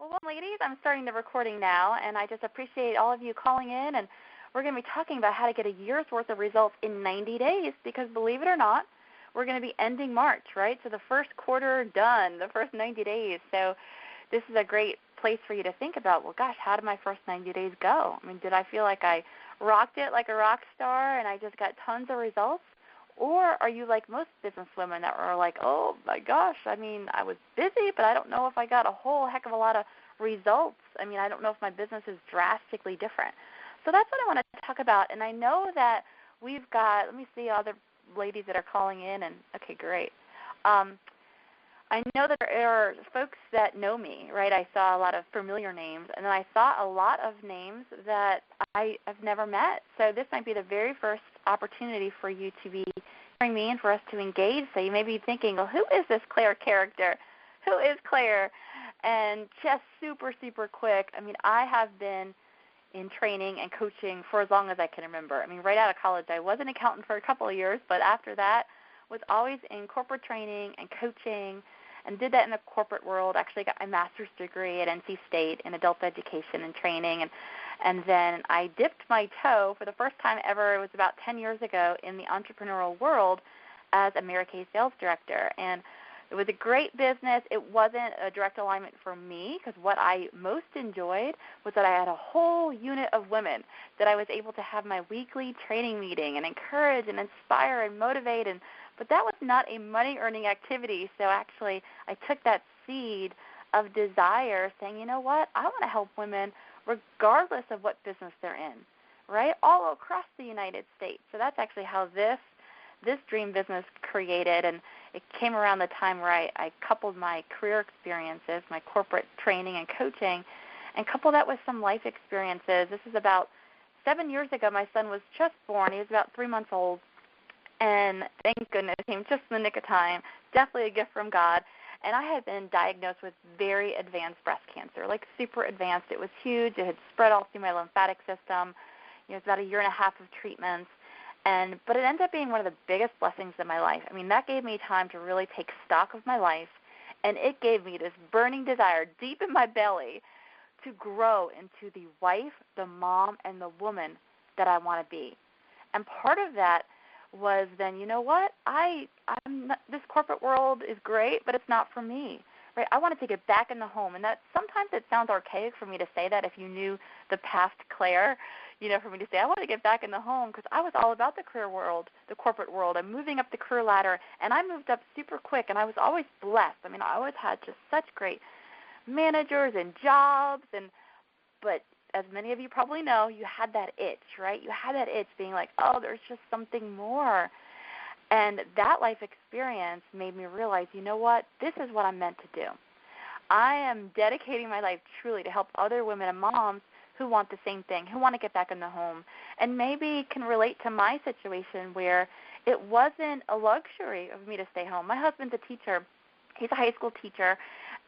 Well, ladies, I'm starting the recording now, and I just appreciate all of you calling in, and we're going to be talking about how to get a year's worth of results in 90 days because, believe it or not, we're going to be ending March, right? So the first quarter done, the first 90 days. So this is a great place for you to think about, well, gosh, how did my first 90 days go? I mean, did I feel like I rocked it like a rock star and I just got tons of results? Or are you like most business women that are like, oh, my gosh, I mean, I was busy, but I don't know if I got a whole heck of a lot of results. I mean, I don't know if my business is drastically different. So that's what I want to talk about. And I know that we've got, let me see other ladies that are calling in. And okay, great. I know that there are folks that know me, right? I saw a lot of familiar names, and then I saw a lot of names that I have never met. So this might be the very first opportunity for you to be hearing me and for us to engage. So you may be thinking, well, who is this Claire character? Who is Claire? And just super, super quick, I mean, I have been in training and coaching for as long as I can remember. I mean, right out of college, I was an accountant for a couple of years, but after that was always in corporate training and coaching, and did that in the corporate world. Actually got my master's degree at NC State in adult education and training. And then I dipped my toe for the first time ever, it was about 10 years ago, in the entrepreneurial world as a Mary Kay sales director. And it was a great business. It wasn't a direct alignment for me because what I most enjoyed was that I had a whole unit of women that I was able to have my weekly training meeting and encourage and inspire and motivate, but that was not a money-earning activity. So actually I took that seed of desire saying, you know what, I want to help women regardless of what business they're in, right, all across the United States. So that's actually how this dream business created, and it came around the time where I coupled my career experiences, my corporate training and coaching, and coupled that with some life experiences. This is about 7 years ago. My son was just born. He was about 3 months old. And thank goodness, it came just in the nick of time, definitely a gift from God. And I had been diagnosed with very advanced breast cancer, like super advanced. It was huge. It had spread all through my lymphatic system. It was about 1.5 years of treatments. But it ended up being one of the biggest blessings in my life. I mean, that gave me time to really take stock of my life, and it gave me this burning desire deep in my belly to grow into the wife, the mom, and the woman that I want to be. And part of that was then, you know what, this corporate world is great, but it's not for me, right? I want to take it back in the home, and that sometimes it sounds archaic for me to say that if you knew the past Claire, for me to say I want to get back in the home because I was all about the career world, the corporate world. I'm moving up the career ladder, and I moved up super quick, and I was always blessed. I mean, I always had just such great managers and jobs, but as many of you probably know, you had that itch, right? You had that itch being like, oh, there's just something more. And that life experience made me realize, you know what, this is what I'm meant to do. I am dedicating my life truly to help other women and moms who want the same thing, who want to get back in the home, and maybe can relate to my situation where it wasn't a luxury of me to stay home. My husband's a teacher. He's a high school teacher,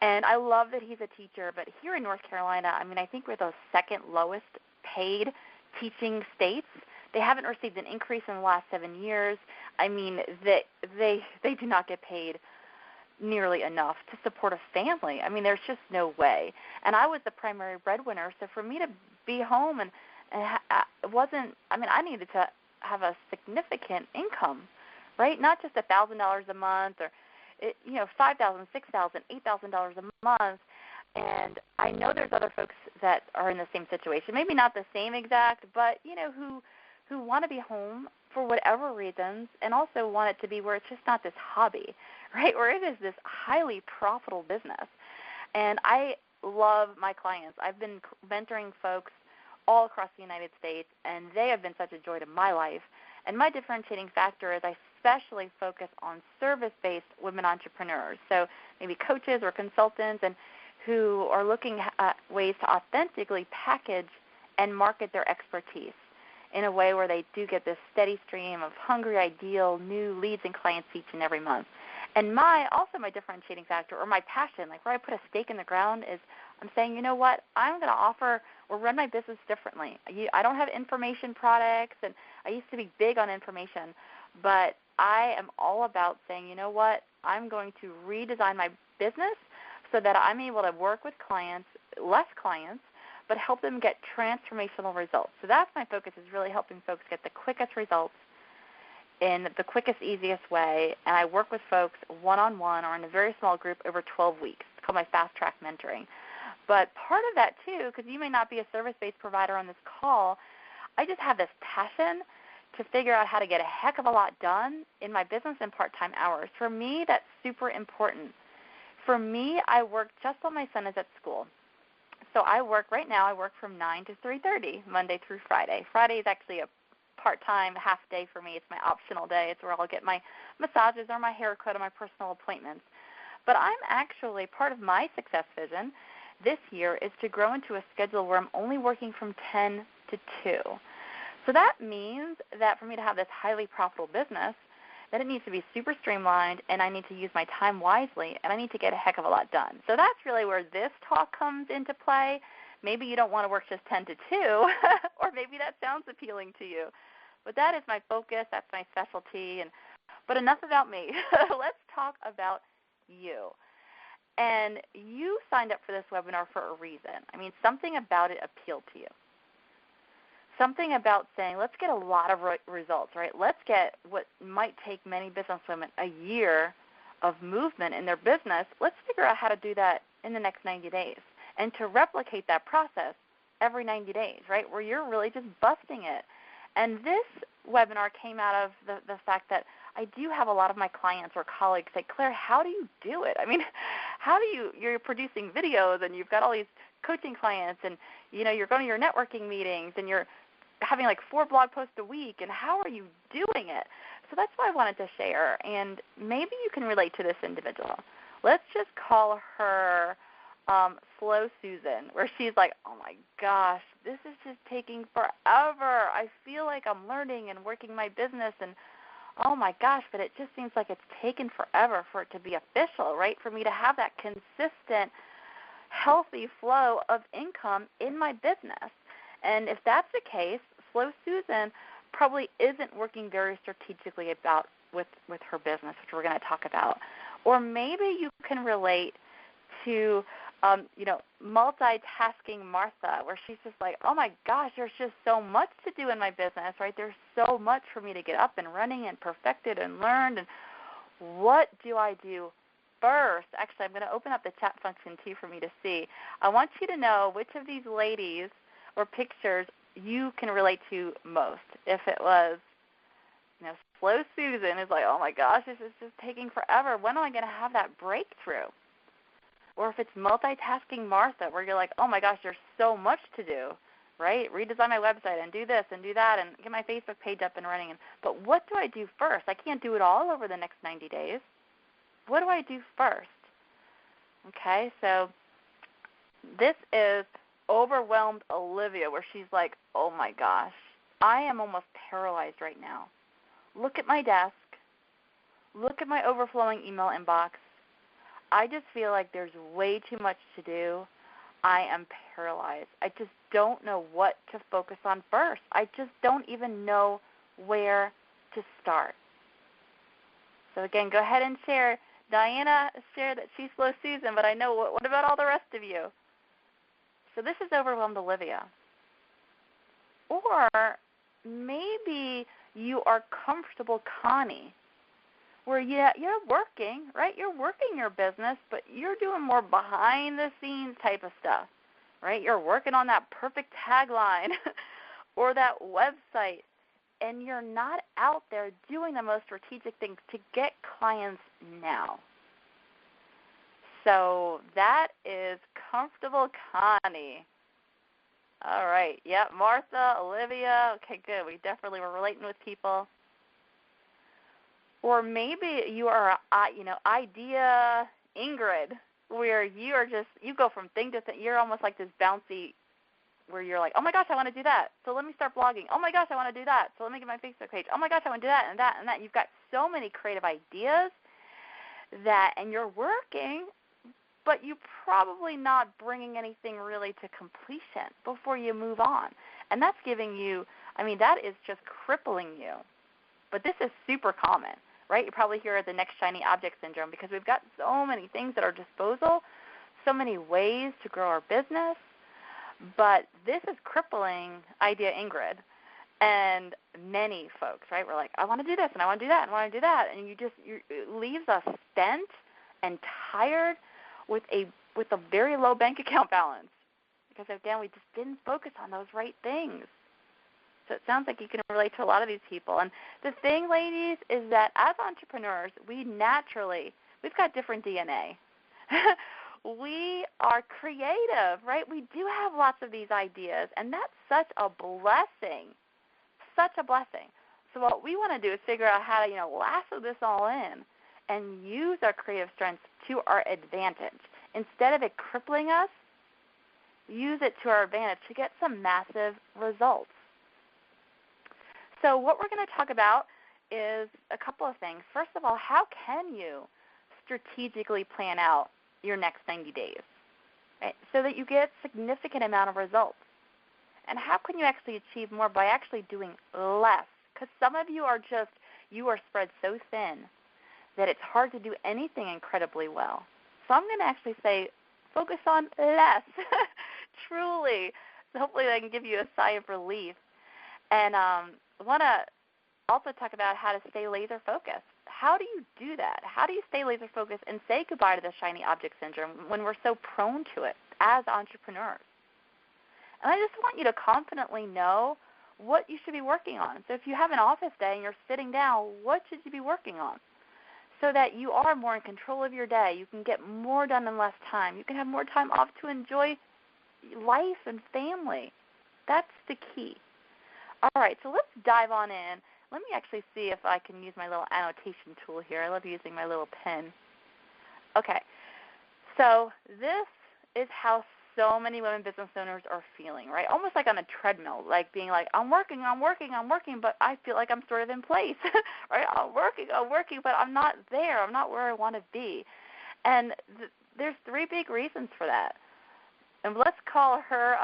and I love that he's a teacher. But here in North Carolina, I mean, I think we're the second lowest paid teaching states. They haven't received an increase in the last 7 years. I mean, they do not get paid nearly enough to support a family. I mean, there's just no way. And I was the primary breadwinner, so for me to be home and it wasn't, I mean, I needed to have a significant income, right? Not just $1,000 a month or, $5,000, $6,000, $8,000 a month. And I know there's other folks that are in the same situation, maybe not the same exact, but, who want to be home for whatever reasons and also want it to be where it's just not this hobby, right, where it is this highly profitable business. And I love my clients. I've been mentoring folks all across the United States, and they have been such a joy to my life. And my differentiating factor is I especially focus on service-based women entrepreneurs, so maybe coaches or consultants and who are looking at ways to authentically package and market their expertise in a way where they do get this steady stream of hungry, ideal, new leads and clients each and every month. And my differentiating factor or my passion, like where I put a stake in the ground is I'm saying, you know what, I'm going to offer or run my business differently. I don't have information products, and I used to be big on information, but I am all about saying, you know what, I'm going to redesign my business so that I'm able to work with clients, less clients, but help them get transformational results. So that's my focus, is really helping folks get the quickest results in the quickest, easiest way. And I work with folks one-on-one or in a very small group over 12 weeks. It's called my Fast Track Mentoring. But part of that, too, because you may not be a service-based provider on this call, I just have this passion to figure out how to get a heck of a lot done in my business and part-time hours. For me, that's super important. For me, I work just while my son is at school. So right now I work from 9 to 3:30, Monday through Friday. Friday is actually a part-time half day for me. It's my optional day. It's where I'll get my massages or my haircut or my personal appointments. But I'm actually, part of my success vision this year is to grow into a schedule where I'm only working from 10 to 2. So that means that for me to have this highly profitable business, that it needs to be super streamlined, and I need to use my time wisely, and I need to get a heck of a lot done. So that's really where this talk comes into play. Maybe you don't want to work just 10 to 2, or maybe that sounds appealing to you. But that is my focus. That's my specialty. But enough about me. Let's talk about you. And you signed up for this webinar for a reason. I mean, something about it appealed to you. Something about saying, let's get a lot of results, right? Let's get what might take many businesswomen a year of movement in their business. Let's figure out how to do that in the next 90 days and to replicate that process every 90 days, right, where you're really just busting it. And this webinar came out of the fact that I do have a lot of my clients or colleagues say, Claire, how do you do it? I mean, you're producing videos and you've got all these coaching clients and, you're going to your networking meetings and you're having like 4 blog posts a week, and how are you doing it? So that's what I wanted to share, and maybe you can relate to this individual. Let's just call her Slow Susan, where she's like, oh my gosh, this is just taking forever. I feel like I'm learning and working my business, and oh my gosh, but it just seems like it's taken forever for it to be official, right, for me to have that consistent, healthy flow of income in my business. And if that's the case, Slow Susan probably isn't working very strategically with her business, which we're going to talk about. Or maybe you can relate to, multitasking Martha, where she's just like, oh my gosh, there's just so much to do in my business, right? There's so much for me to get up and running and perfected and learned. And what do I do first? Actually, I'm going to open up the chat function too for me to see. I want you to know which of these ladies or pictures you can relate to most. If it was, Slow Susan is like, oh my gosh, this is just taking forever. When am I going to have that breakthrough? Or if it's multitasking Martha, where you're like, oh my gosh, there's so much to do, right? Redesign my website and do this and do that and get my Facebook page up and running. But what do I do first? I can't do it all over the next 90 days. What do I do first? Okay, so this is Overwhelmed Olivia, where she's like, oh my gosh, I am almost paralyzed right now. Look at my desk. Look at my overflowing email inbox. I just feel like there's way too much to do. I am paralyzed. I just don't know what to focus on first. I just don't even know where to start. So again, go ahead and share. Diana shared that she's Slow Susan, but I know, what about all the rest of you? So this is Overwhelmed Olivia. Or maybe you are Comfortable Connie, where you're working, right? You're working your business, but you're doing more behind-the-scenes type of stuff, right? You're working on that perfect tagline or that website, and you're not out there doing the most strategic things to get clients now. So that is Comfortable Connie. All right. Yep, Martha, Olivia. Okay, good. We definitely were relating with people. Or maybe you are, Idea Ingrid, where you go from thing to thing. You're almost like this bouncy, where you're like, oh my gosh, I want to do that. So let me start blogging. Oh my gosh, I want to do that. So let me get my Facebook page. Oh my gosh, I want to do that and that and that. You've got so many creative ideas and you're working, but you're probably not bringing anything really to completion before you move on. And that's giving you, that is just crippling you. But this is super common, right? You probably hear the next shiny object syndrome, because we've got so many things at our disposal, so many ways to grow our business, but this is crippling Idea Ingrid and many folks, right? We're like, I want to do this, and I want to do that, and I want to do that, and it leaves us spent and tired with a very low bank account balance because, again, we just didn't focus on those right things. So it sounds like you can relate to a lot of these people. And the thing, ladies, is that as entrepreneurs, we've got different DNA. We are creative, right? We do have lots of these ideas, and that's such a blessing, such a blessing. So what we want to do is figure out how to, lasso this all in and use our creative strengths to our advantage. Instead of it crippling us, use it to our advantage to get some massive results. So what we're going to talk about is a couple of things. First of all, how can you strategically plan out your next 90 days, right, so that you get a significant amount of results? And how can you actually achieve more by actually doing less? Because some of you are spread so thin that it's hard to do anything incredibly well. So I'm going to actually say focus on less, truly. So hopefully I can give you a sigh of relief. And I want to also talk about how to stay laser focused. How do you do that? How do you stay laser focused and say goodbye to the shiny object syndrome when we're so prone to it as entrepreneurs? And I just want you to confidently know what you should be working on. So if you have an office day and you're sitting down, what should you be working on? So that you are more in control of your day. You can get more done in less time. You can have more time off to enjoy life and family. That's the key. All right, so let's dive on in. Let me actually see if I can use my little annotation tool here. I love using my little pen. Okay, so this is how so many women business owners are feeling, right? Almost like on a treadmill, like being like, I'm working, but I feel like I'm sort of in place, right? I'm working, but I'm not there. I'm not where I want to be. And there's three big reasons for that. And let's call her,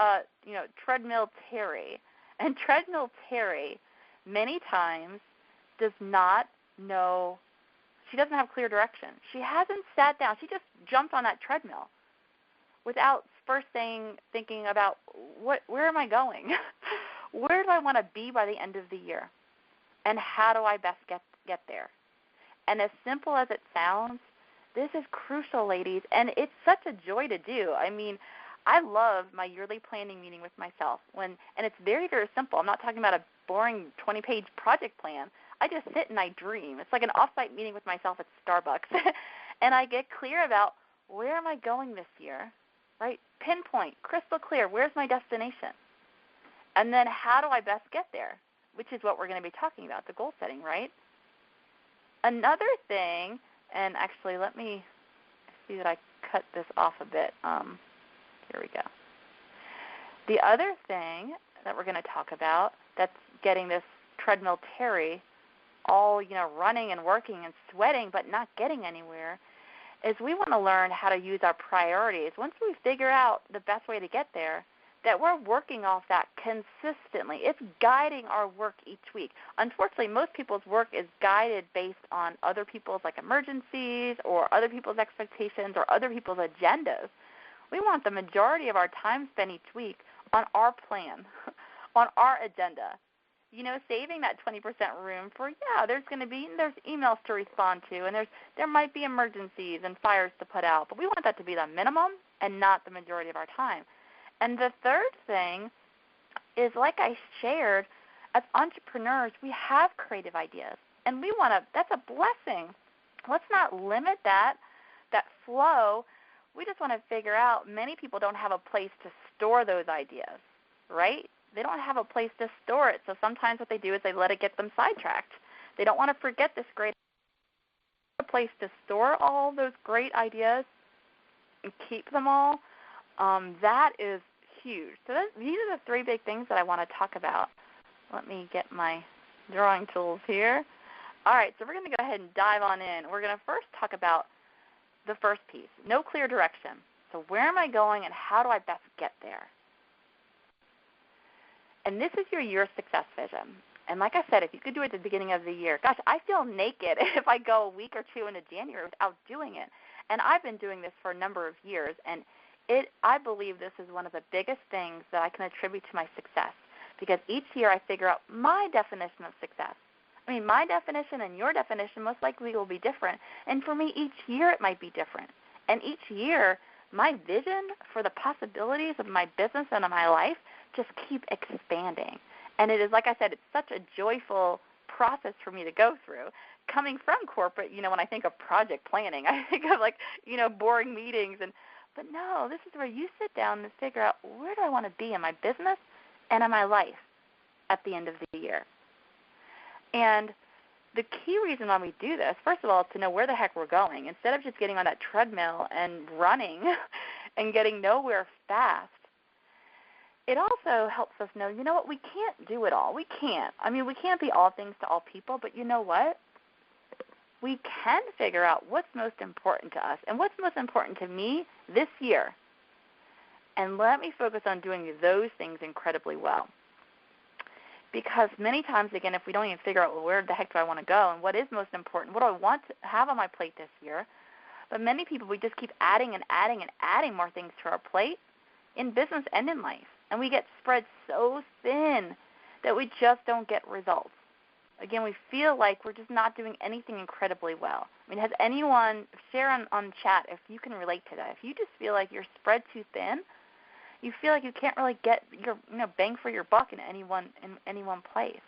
Treadmill Terry. And Treadmill Terry many times does not know, she doesn't have clear direction. She hasn't sat down. She just jumped on that treadmill without first thinking about where am I going? Where do I want to be by the end of the year? And how do I best get there? And as simple as it sounds, this is crucial, ladies, and it's such a joy to do. I mean, I love my yearly planning meeting with myself, and it's very, very simple. I'm not talking about a boring 20-page project plan. I just sit and I dream. It's like an off-site meeting with myself at Starbucks, and I get clear about where am I going this year, right? Pinpoint, crystal clear, where's my destination? And then how do I best get there, which is what we're going to be talking about, the goal setting, right? Another thing, and actually let me see that I cut this off a bit. Here we go. The other thing that we're going to talk about that's getting this Treadmill Terry all, running and working and sweating but not getting anywhere is we want to learn how to use our priorities. Once we figure out the best way to get there, that we're working off that consistently. It's guiding our work each week. Unfortunately, most people's work is guided based on other people's emergencies or other people's expectations or other people's agendas. We want the majority of our time spent each week on our plan, on our agenda. Saving that 20% room for, there's emails to respond to, and there might be emergencies and fires to put out, but we want that to be the minimum and not the majority of our time. And the third thing is, like I shared, as entrepreneurs, we have creative ideas, and that's a blessing. Let's not limit that flow. We just want to figure out, many people don't have a place to store those ideas, right? They don't have a place to store it. So sometimes what they do is they let it get them sidetracked. They don't want to forget this great place to store all those great ideas and keep them all. That is huge. So these are the three big things that I want to talk about. Let me get my drawing tools here. All right, so we're going to go ahead and dive on in. We're going to first talk about the first piece, no clear direction. So where am I going and how do I best get there? And this is your year success vision. And like I said, if you could do it at the beginning of the year, gosh, I feel naked if I go a week or two into January without doing it. And I've been doing this for a number of years, and I believe this is one of the biggest things that I can attribute to my success, because each year I figure out my definition of success. I mean, my definition and your definition most likely will be different, and for me, each year it might be different. And each year, my vision for the possibilities of my business and of my life just keep expanding. And it is, like I said, it's such a joyful process for me to go through. Coming from corporate, when I think of project planning, I think of boring meetings. But no, this is where you sit down and figure out, where do I want to be in my business and in my life at the end of the year? And the key reason why we do this, first of all, is to know where the heck we're going. Instead of just getting on that treadmill and running and getting nowhere fast, it also helps us know, what, we can't do it all. We can't. I mean, we can't be all things to all people, but you know what? We can figure out what's most important to us and what's most important to me this year. And let me focus on doing those things incredibly well. Because many times, again, if we don't even figure out, well, where the heck do I want to go and what is most important, what do I want to have on my plate this year, but many people, we just keep adding and adding and adding more things to our plate in business and in life. And we get spread so thin that we just don't get results. Again, we feel like we're just not doing anything incredibly well. I mean, has anyone, share on chat if you can relate to that. If you just feel like you're spread too thin, you feel like you can't really get your bang for your buck in any one place.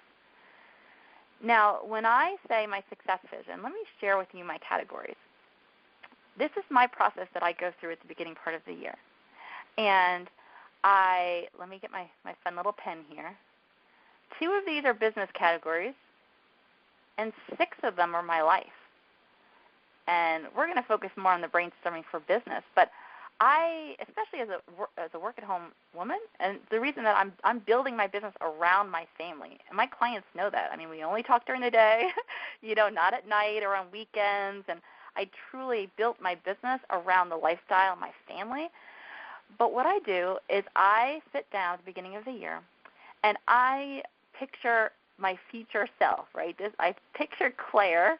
Now, when I say my success vision, let me share with you my categories. This is my process that I go through at the beginning part of the year. And let me get my fun little pen here. 2 of these are business categories, and 6 of them are my life. And we're going to focus more on the brainstorming for business, but I, especially as a work-at-home woman, and the reason that I'm building my business around my family, and my clients know that. I mean, we only talk during the day, not at night or on weekends, and I truly built my business around the lifestyle of my family. But what I do is I sit down at the beginning of the year, and I picture my future self, right? I picture Claire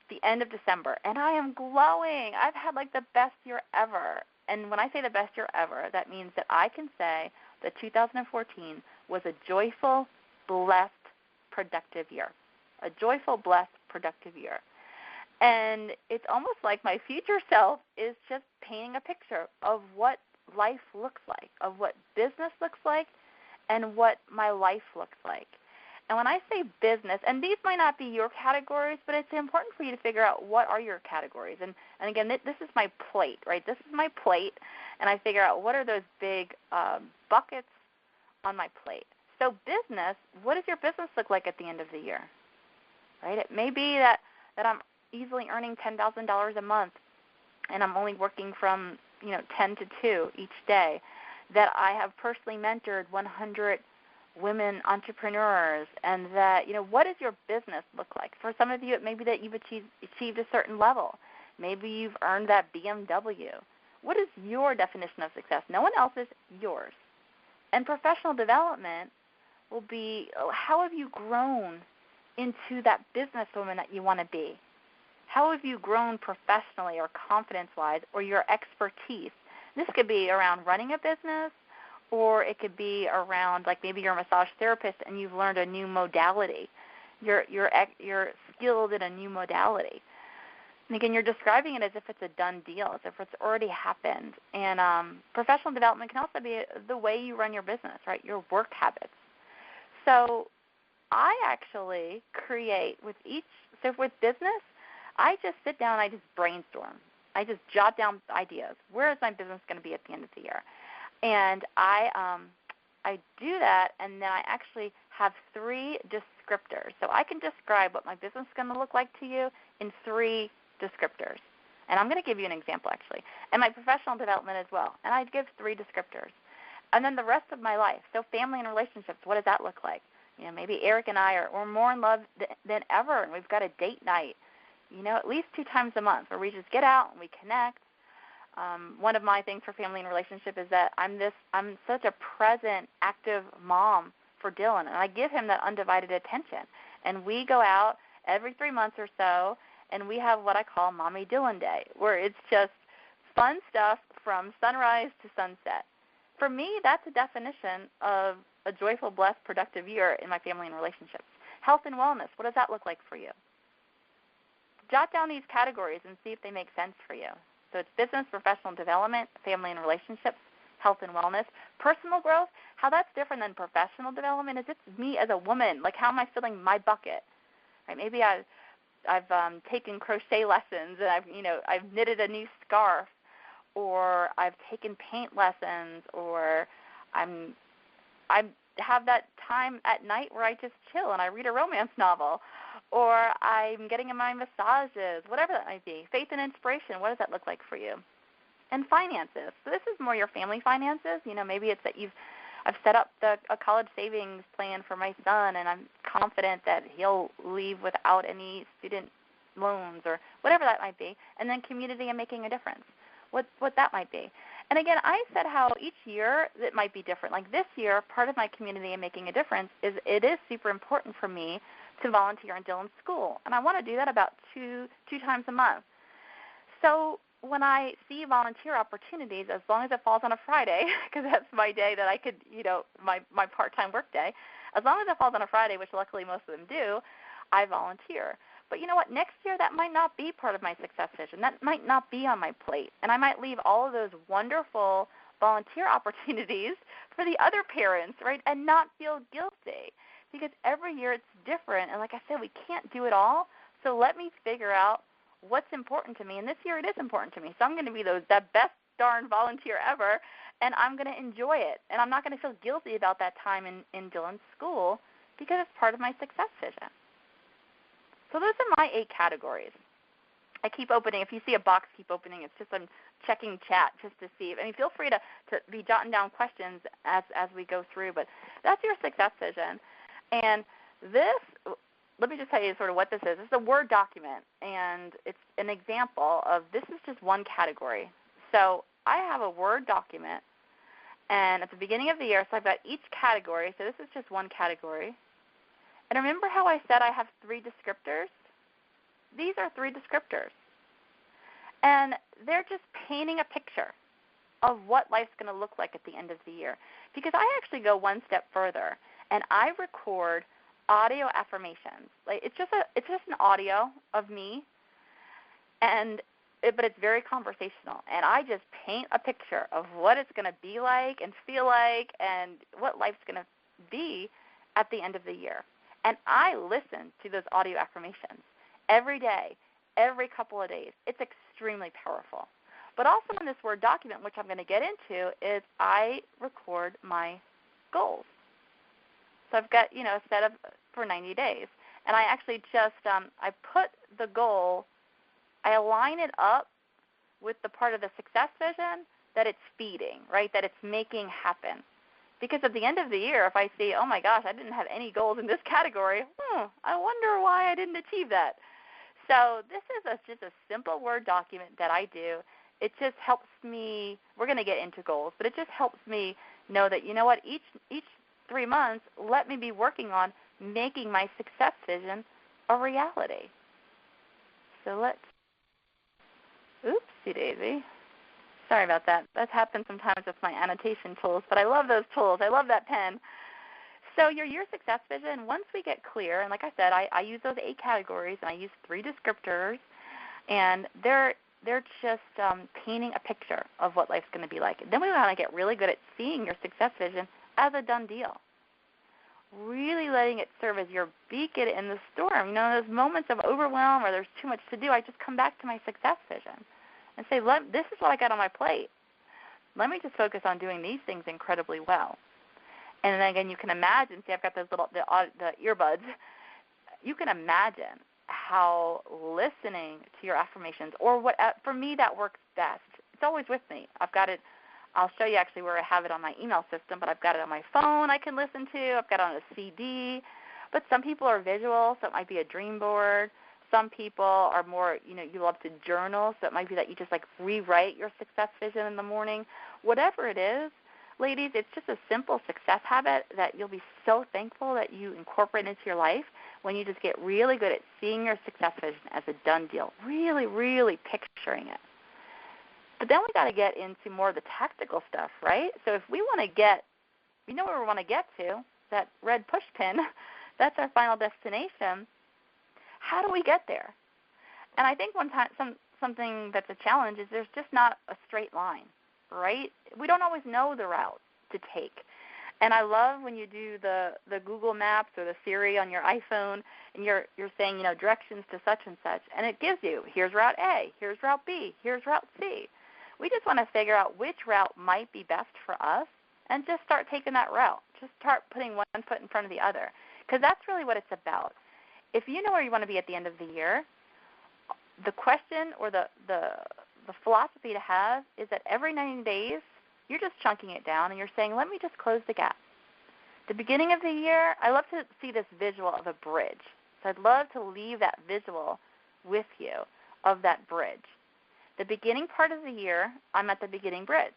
the end of December, and I am glowing. I've had the best year ever. And when I say the best year ever, that means that I can say that 2014 was a joyful, blessed, productive year. A joyful, blessed, productive year. And it's almost like my future self is just painting a picture of what life looks like, of what business looks like, and what my life looks like. And when I say business, and these might not be your categories, but it's important for you to figure out what are your categories. And again, this is my plate, right? This is my plate, and I figure out what are those big buckets on my plate. So business, what does your business look like at the end of the year, right? It may be that I'm easily earning $10,000 a month, and I'm only working from 10 to 2 each day, that I have personally mentored 100 women entrepreneurs, and that, what does your business look like? For some of you, it may be that you've achieved a certain level. Maybe you've earned that BMW. What is your definition of success? No one else's, yours. And professional development will be, how have you grown into that businesswoman that you want to be? How have you grown professionally or confidence-wise, or your expertise? This could be around running a business, or it could be around, maybe you're a massage therapist and you've learned a new modality. You're skilled in a new modality. And again, you're describing it as if it's a done deal, as if it's already happened. And professional development can also be the way you run your business, right? Your work habits. So I actually create with business, I just sit down and I just brainstorm. I just jot down ideas. Where is my business going to be at the end of the year? And I do that, and then I actually have 3 descriptors. So I can describe what my business is going to look like to you in 3 descriptors. And I'm going to give you an example, actually. And my professional development as well. And I give 3 descriptors. And then the rest of my life. So family and relationships, what does that look like? Maybe Eric and I are more in love than ever, and we've got a date night, at least 2 times a month where we just get out and we connect. One of my things for family and relationship is that I'm such a present, active mom for Dylan, and I give him that undivided attention. And we go out every 3 months or so, and we have what I call Mommy Dylan Day, where it's just fun stuff from sunrise to sunset. For me, that's a definition of a joyful, blessed, productive year in my family and relationships. Health and wellness, what does that look like for you? Jot down these categories and see if they make sense for you. So it's business, professional development, family and relationships, health and wellness. Personal growth, how that's different than professional development is it's me as a woman. Like, how am I filling my bucket? Right? Maybe I've taken crochet lessons, and I've knitted a new scarf, or I've taken paint lessons, or I have that time at night where I just chill and I read a romance novel, or I'm getting in my massages, whatever that might be. Faith and inspiration, what does that look like for you? And finances. So this is more your family finances. Maybe it's that I've set up a college savings plan for my son, and I'm confident that he'll leave without any student loans or whatever that might be. And then community and making a difference, what that might be. And again, I said how each year it might be different. Like this year, part of my community and making a difference is it is super important for me to volunteer in Dylan's school. And I want to do that about two times a month. So when I see volunteer opportunities, as long as it falls on a Friday, because that's my day that I could, my part-time work day, as long as it falls on a Friday, which luckily most of them do, I volunteer. But you know what? Next year that might not be part of my success vision. That might not be on my plate. And I might leave all of those wonderful volunteer opportunities for the other parents, right, and not feel guilty. Because every year it's different. And like I said, we can't do it all. So let me figure out what's important to me. And this year it is important to me. So I'm going to be that best darn volunteer ever, and I'm going to enjoy it. And I'm not going to feel guilty about that time in Dylan's school because it's part of my success vision. So those are my 8 categories. I keep opening. If you see a box, keep opening. It's just I'm checking chat just to see. Feel free to be jotting down questions as we go through. But that's your success vision. And this, let me just tell you sort of what this is. This is a Word document, and it's an example of this is just one category. So I have a Word document, and at the beginning of the year, so I've got each category. So this is just one category. And remember how I said I have 3 descriptors? These are 3 descriptors. And they're just painting a picture of what life's going to look like at the end of the year. Because I actually go one step further, and I record audio affirmations. Like it's just an audio of me, but it's very conversational. And I just paint a picture of what it's going to be like and feel like and what life's going to be at the end of the year. And I listen to those audio affirmations every day, every couple of days. It's extremely powerful. But also in this Word document, which I'm going to get into, is I record my goals. So I've got, a set up for 90 days. And I actually just, I put the goal, I align it up with the part of the success vision that it's feeding, right, that it's making happen. Because at the end of the year, if I see, oh my gosh, I didn't have any goals in this category, I wonder why I didn't achieve that. So this is just a simple Word document that I do. It just helps me, we're going to get into goals, but it just helps me know that, each 3 months, let me be working on making my success vision a reality. So oopsie daisy. Sorry about that. That happens sometimes with my annotation tools, but I love those tools. I love that pen. So your year success vision, once we get clear, and like I said, I use those 8 categories, and I use 3 descriptors, and they're just painting a picture of what life's going to be like. Then we want to get really good at seeing your success vision as a done deal, really letting it serve as your beacon in the storm. Those moments of overwhelm or there's too much to do, I just come back to my success vision and say, this is what I got on my plate. Let me just focus on doing these things incredibly well. And then again, you can imagine, see I've got those the earbuds. You can imagine how listening to your affirmations, or what for me that works best. It's always with me. I've got it. I'll show you actually where I have it on my email system, but I've got it on my phone I can listen to. I've got it on a CD. But some people are visual, so it might be a dream board. Some people are more, you love to journal, so it might be that you just rewrite your success vision in the morning. Whatever it is, ladies, it's just a simple success habit that you'll be so thankful that you incorporate into your life when you just get really good at seeing your success vision as a done deal, really, really picturing it. But then we got to get into more of the tactical stuff, right? So if we want to we know where we want to get to, that red push pin, that's our final destination. How do we get there? And I think something that's a challenge is there's just not a straight line, right? We don't always know the route to take. And I love when you do the Google Maps or the Siri on your iPhone, and you're saying, directions to such and such, and it gives you, here's Route A, here's Route B, here's Route C. We just want to figure out which route might be best for us and just start taking that route. Just start putting one foot in front of the other, because that's really what it's about. If you know where you want to be at the end of the year, the question or the philosophy to have is that every 90 days, you're just chunking it down and you're saying, let me just close the gap. The beginning of the year, I love to see this visual of a bridge. So I'd love to leave that visual with you of that bridge. The beginning part of the year, I'm at the beginning part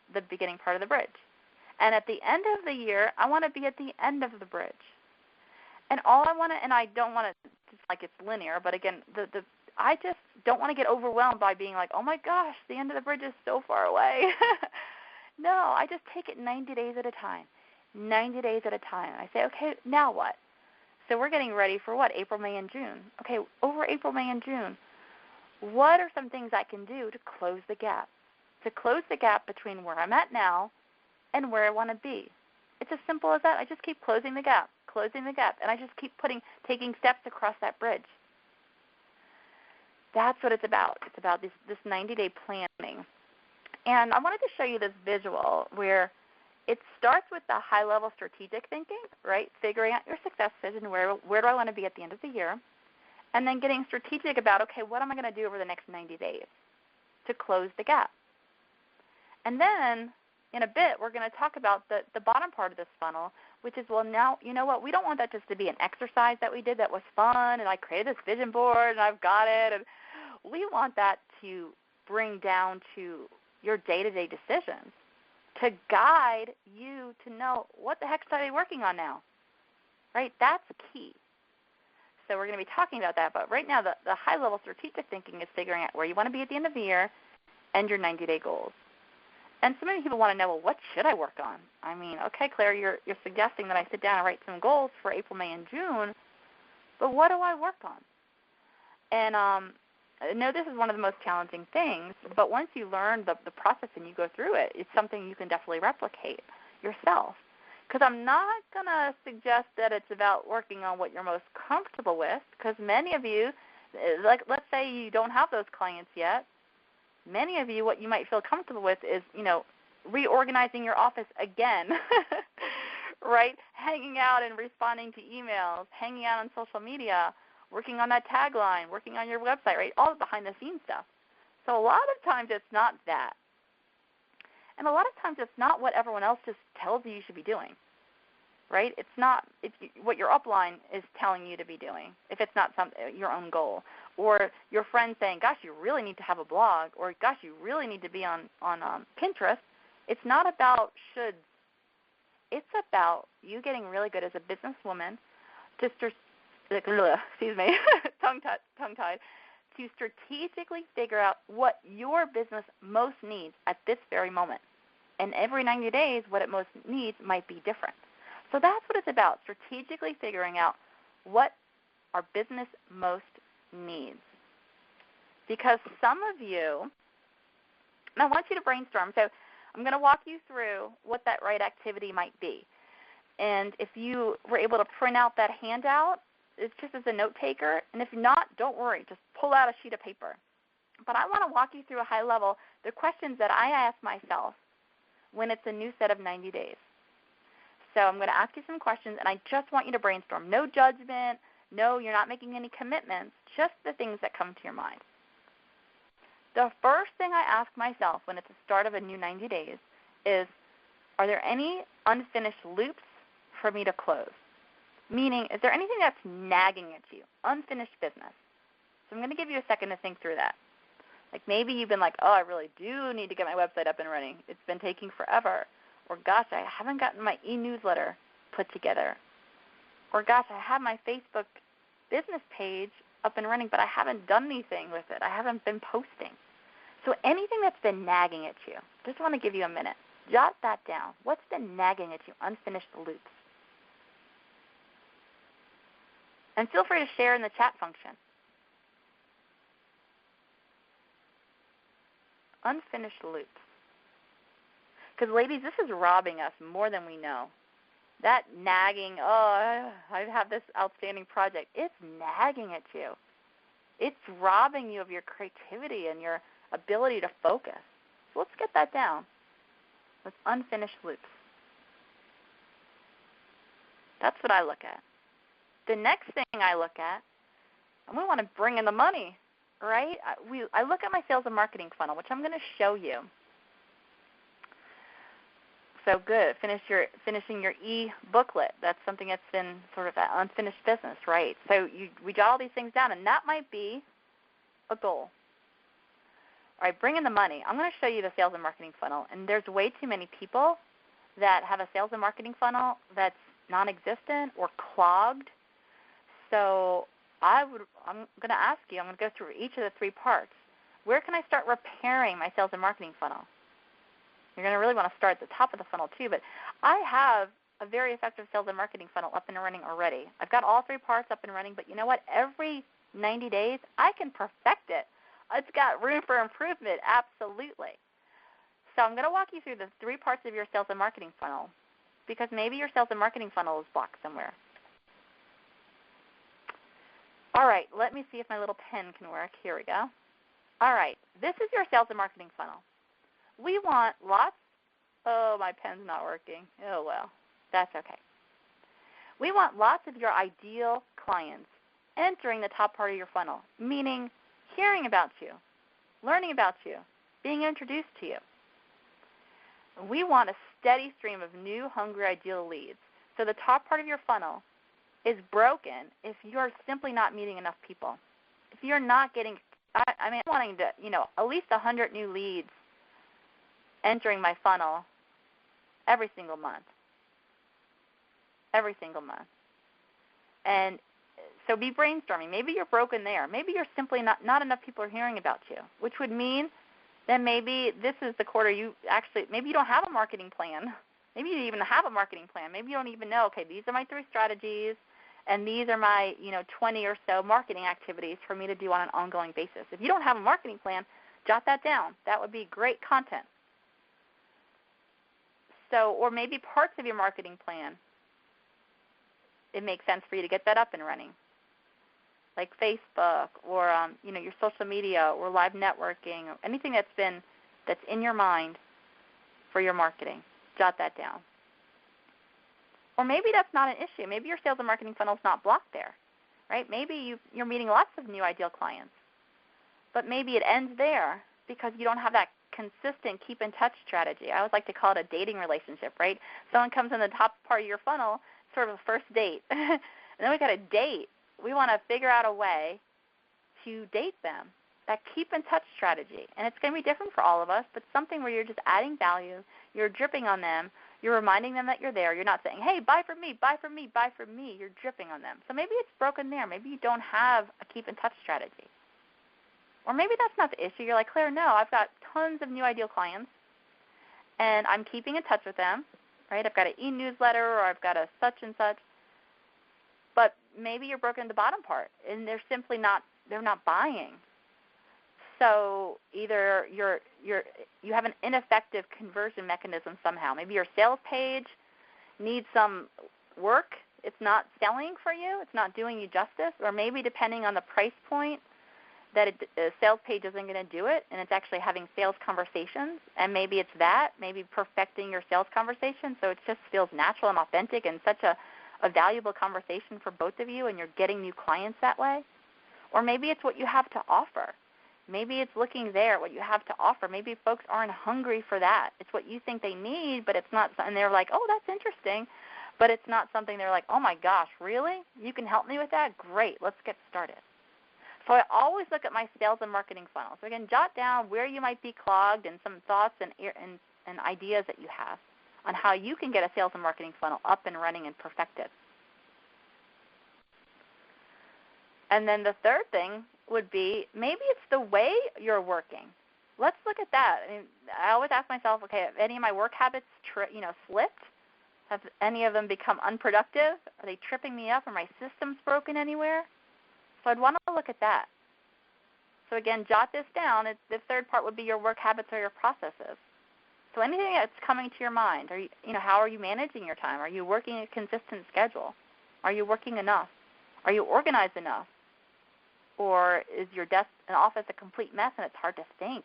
of the bridge. And at the end of the year, I want to be at the end of the bridge. And I don't want to, just like it's linear, but again, I just don't want to get overwhelmed by being like, oh my gosh, the end of the bridge is so far away. No, I just take it 90 days at a time. 90 days at a time. I say, okay, now what? So we're getting ready for what? April, May, and June. Okay, over April, May, and June, what are some things I can do to close the gap? To close the gap between where I'm at now and where I want to be. It's as simple as that. I just keep closing the gap, and I just keep taking steps across that bridge. That's what it's about. It's about this 90-day planning. And I wanted to show you this visual where it starts with the high-level strategic thinking, right? Figuring out your success vision, where do I want to be at the end of the year? And then getting strategic about, okay, what am I going to do over the next 90 days to close the gap? And then in a bit, we're going to talk about the bottom part of this funnel, which is, well, now, you know what? We don't want that just to be an exercise that we did that was fun, and I created this vision board, and I've got it. And we want that to bring down to your day-to-day decisions, to guide you to know what the heck should I be working on now, right? That's key. So we're going to be talking about that. But right now, the high-level strategic thinking is figuring out where you want to be at the end of the year and your 90-day goals. And so many people want to know, well, what should I work on? I mean, okay, Claire, you're suggesting that I sit down and write some goals for April, May, and June, but what do I work on? And I know this is one of the most challenging things, but once you learn the process and you go through it, it's something you can definitely replicate yourself. Because I'm not going to suggest that it's about working on what you're most comfortable with, because many of you, like let's say you don't have those clients yet, many of you, what you might feel comfortable with is, reorganizing your office again, right? Hanging out and responding to emails, hanging out on social media, working on that tagline, working on your website, right? All the behind-the-scenes stuff. So a lot of times it's not that. And a lot of times it's not what everyone else just tells you should be doing, right? It's not what your upline is telling you to be doing, if it's not your own goal. Or your friend saying, gosh, you really need to have a blog, or gosh, you really need to be on Pinterest. It's not about shoulds. It's about you getting really good as a businesswoman to tongue-tied, to strategically figure out what your business most needs at this very moment. And every 90 days, what it most needs might be different. So that's what it's about, strategically figuring out what our business most needs. Because some of you, and I want you to brainstorm, so I'm going to walk you through what that right activity might be. And if you were able to print out that handout, it's just as a note taker, and if not, don't worry, just pull out a sheet of paper. But I want to walk you through a high level, the questions that I ask myself when it's a new set of 90 days. So I'm going to ask you some questions, and I just want you to brainstorm. No judgment. No, you're not making any commitments, just the things that come to your mind. The first thing I ask myself when it's the start of a new 90 days is, are there any unfinished loops for me to close? Meaning, is there anything that's nagging at you, unfinished business? So I'm going to give you a second to think through that. Like maybe you've been like, oh, I really do need to get my website up and running. It's been taking forever. Or, gosh, I haven't gotten my e-newsletter put together. Or, gosh, I have my Facebook business page up and running, but I haven't done anything with it. I haven't been posting. So anything that's been nagging at you, just want to give you a minute. Jot that down. What's been nagging at you? Unfinished loops. And feel free to share in the chat function. Unfinished loops. Because, ladies, this is robbing us more than we know. That nagging, oh, I have this outstanding project, it's nagging at you. It's robbing you of your creativity and your ability to focus. So let's get that down. With unfinished loops. That's what I look at. The next thing I look at, and we want to bring in the money, right? I look at my sales and marketing funnel, which I'm going to show you. So good, finishing your e-booklet. That's something that's been sort of an unfinished business, right? So we jot all these things down, and that might be a goal. All right, bring in the money. I'm going to show you the sales and marketing funnel, and there's way too many people that have a sales and marketing funnel that's non-existent or clogged. So I'm going to ask you, I'm going to go through each of the three parts. Where can I start repairing my sales and marketing funnel? You're going to really want to start at the top of the funnel too, but I have a very effective sales and marketing funnel up and running already. I've got all three parts up and running, but you know what? Every 90 days, I can perfect it. It's got room for improvement, absolutely. So I'm going to walk you through the three parts of your sales and marketing funnel because maybe your sales and marketing funnel is blocked somewhere. All right, let me see if my little pen can work. Here we go. All right, this is your sales and marketing funnel. We want lots. Oh, my pen's not working. Oh, well, that's okay. We want lots of your ideal clients entering the top part of your funnel, meaning hearing about you, learning about you, being introduced to you. We want a steady stream of new, hungry, ideal leads. So the top part of your funnel is broken if you're simply not meeting enough people. If you're not getting, I'm wanting to, at least 100 new leads entering my funnel every single month. Every single month. And so be brainstorming. Maybe you're broken there. Maybe you're simply not enough people are hearing about you, which would mean that maybe this is the quarter maybe you don't have a marketing plan. Maybe you even have a marketing plan. Maybe you don't even know, okay, these are my 3 strategies, and these are my 20 or so marketing activities for me to do on an ongoing basis. If you don't have a marketing plan, jot that down. That would be great content. So, or maybe parts of your marketing plan, it makes sense for you to get that up and running, like Facebook or your social media or live networking or anything that's in your mind for your marketing. Jot that down. Or maybe that's not an issue. Maybe your sales and marketing funnel is not blocked there, right? Maybe you're meeting lots of new ideal clients, but maybe it ends there because you don't have that consistent keep-in-touch strategy. I always like to call it a dating relationship, right? Someone comes in the top part of your funnel, sort of a first date, and then we got a date. We want to figure out a way to date them, that keep-in-touch strategy. And it's going to be different for all of us, but something where you're just adding value, you're dripping on them, you're reminding them that you're there. You're not saying, hey, buy from me, buy from me, buy from me. You're dripping on them. So maybe it's broken there. Maybe you don't have a keep-in-touch strategy. Or maybe that's not the issue. You're like, Claire, no, I've got tons of new ideal clients, and I'm keeping in touch with them, right? I've got an e-newsletter or I've got a such and such. But maybe you're broken in the bottom part, and they're simply they're not buying. So either you have an ineffective conversion mechanism somehow. Maybe your sales page needs some work. It's not selling for you. It's not doing you justice. Or maybe depending on the price point, that a sales page isn't going to do it, and it's actually having sales conversations. And maybe it's that, maybe perfecting your sales conversation so it just feels natural and authentic and such a valuable conversation for both of you, and you're getting new clients that way. Or maybe it's what you have to offer. Maybe it's looking there at what you have to offer. Maybe folks aren't hungry for that. It's what you think they need, but it's not, and they're like, oh, that's interesting, but it's not something they're like, oh my gosh, really? You can help me with that? Great, let's get started. So I always look at my sales and marketing funnel. So again, jot down where you might be clogged and some thoughts and ideas that you have on how you can get a sales and marketing funnel up and running and perfected. And then the third thing would be maybe it's the way you're working. Let's look at that. I mean, I always ask myself, okay, have any of my work habits slipped? Have any of them become unproductive? Are they tripping me up? Are my systems broken anywhere? So I'd want to look at that. So again, jot this down. The third part would be your work habits or your processes. So anything that's coming to your mind, how are you managing your time? Are you working a consistent schedule? Are you working enough? Are you organized enough? Or is your desk and office a complete mess and it's hard to think?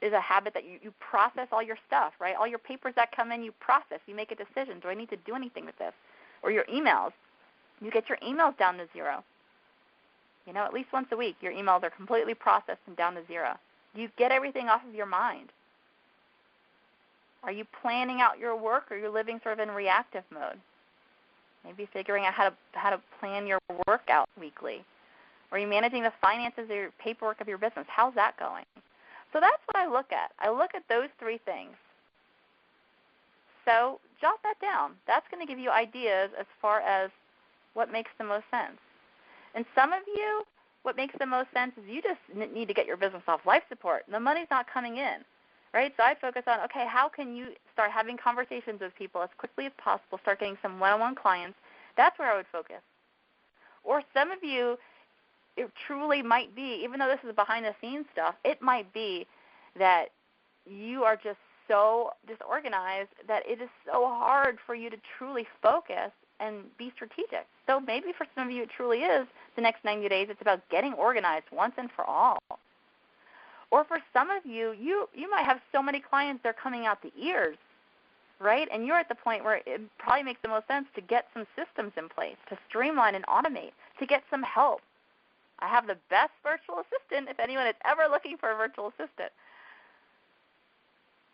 Is a habit that you process all your stuff, right? All your papers that come in, you process. You make a decision. Do I need to do anything with this? Or your emails. You get your emails down to zero. At least once a week, your emails are completely processed and down to zero. You get everything off of your mind. Are you planning out your work, or you're living sort of in reactive mode? Maybe figuring out how to plan your work out weekly. Are you managing the finances or your paperwork of your business? How's that going? So that's what I look at. I look at those three things. So jot that down. That's going to give you ideas as far as what makes the most sense. And some of you, what makes the most sense is you just need to get your business off life support. The money's not coming in, right? So I focus on, okay, how can you start having conversations with people as quickly as possible, start getting some one-on-one clients? That's where I would focus. Or some of you, it truly might be, even though this is behind-the-scenes stuff, it might be that you are just so disorganized that it is so hard for you to truly focus and be strategic. So maybe for some of you it truly is the next 90 days. It's about getting organized once and for all. Or for some of you, you might have so many clients they're coming out the ears, right? And you're at the point where it probably makes the most sense to get some systems in place, to streamline and automate, to get some help. I have the best virtual assistant if anyone is ever looking for a virtual assistant.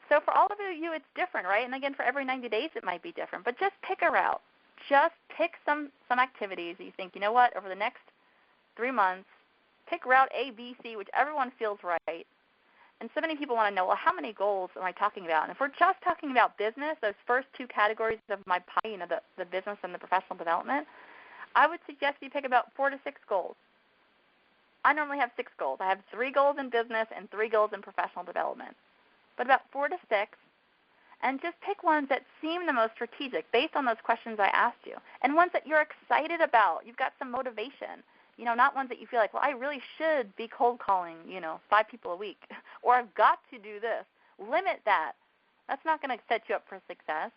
So for all of you, it's different, right? And again, for every 90 days it might be different. But just pick a route. Just pick some activities that you think, you know what, over the next 3 months, pick route A, B, C, whichever one feels right. And so many people want to know, well, how many goals am I talking about? And if we're just talking about business, those first two categories of my pie, the business and the professional development, I would suggest you pick about 4 to 6 goals. I normally have 6 goals. I have 3 goals in business and 3 goals in professional development. But about 4 to 6. And just pick ones that seem the most strategic based on those questions I asked you, and ones that you're excited about. You've got some motivation, not ones that you feel like, well, I really should be cold calling, 5 people a week, or I've got to do this. Limit that. That's not going to set you up for success.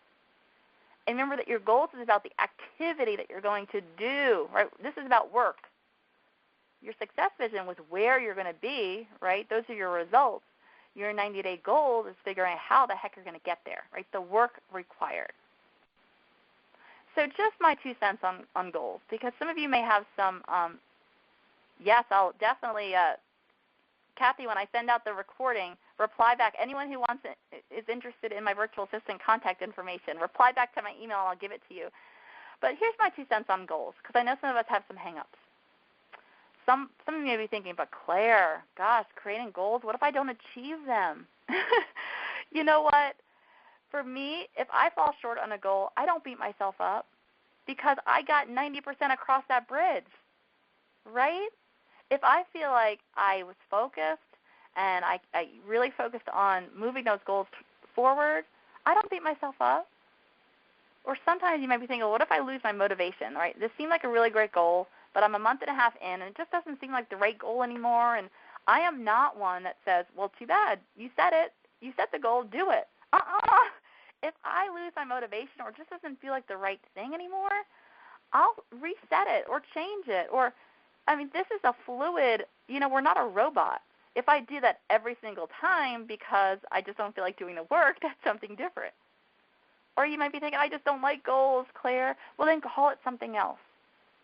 And remember that your goals is about the activity that you're going to do, right? This is about work. Your success vision was where you're going to be, right? Those are your results. Your 90-day goal is figuring out how the heck you're going to get there, right? The work required. So just my 2 cents on goals, because some of you may have some, yes, I'll definitely, Kathy, when I send out the recording, reply back. Anyone who is interested in my virtual assistant contact information, reply back to my email and I'll give it to you. But here's my 2 cents on goals, because I know some of us have some hang-ups. Some of you may be thinking, but Claire, gosh, creating goals, what if I don't achieve them? You know what? For me, if I fall short on a goal, I don't beat myself up because I got 90% across that bridge, right? If I feel like I was focused and I really focused on moving those goals forward, I don't beat myself up. Or sometimes you might be thinking, well, what if I lose my motivation, right? This seemed like a really great goal, but I'm a month and a half in, and it just doesn't seem like the right goal anymore. And I am not one that says, well, too bad. You said it. You set the goal. Do it. If I lose my motivation or it just doesn't feel like the right thing anymore, I'll reset it or change it. Or, this is a fluid, we're not a robot. If I do that every single time because I just don't feel like doing the work, that's something different. Or you might be thinking, I just don't like goals, Claire. Well, then call it something else.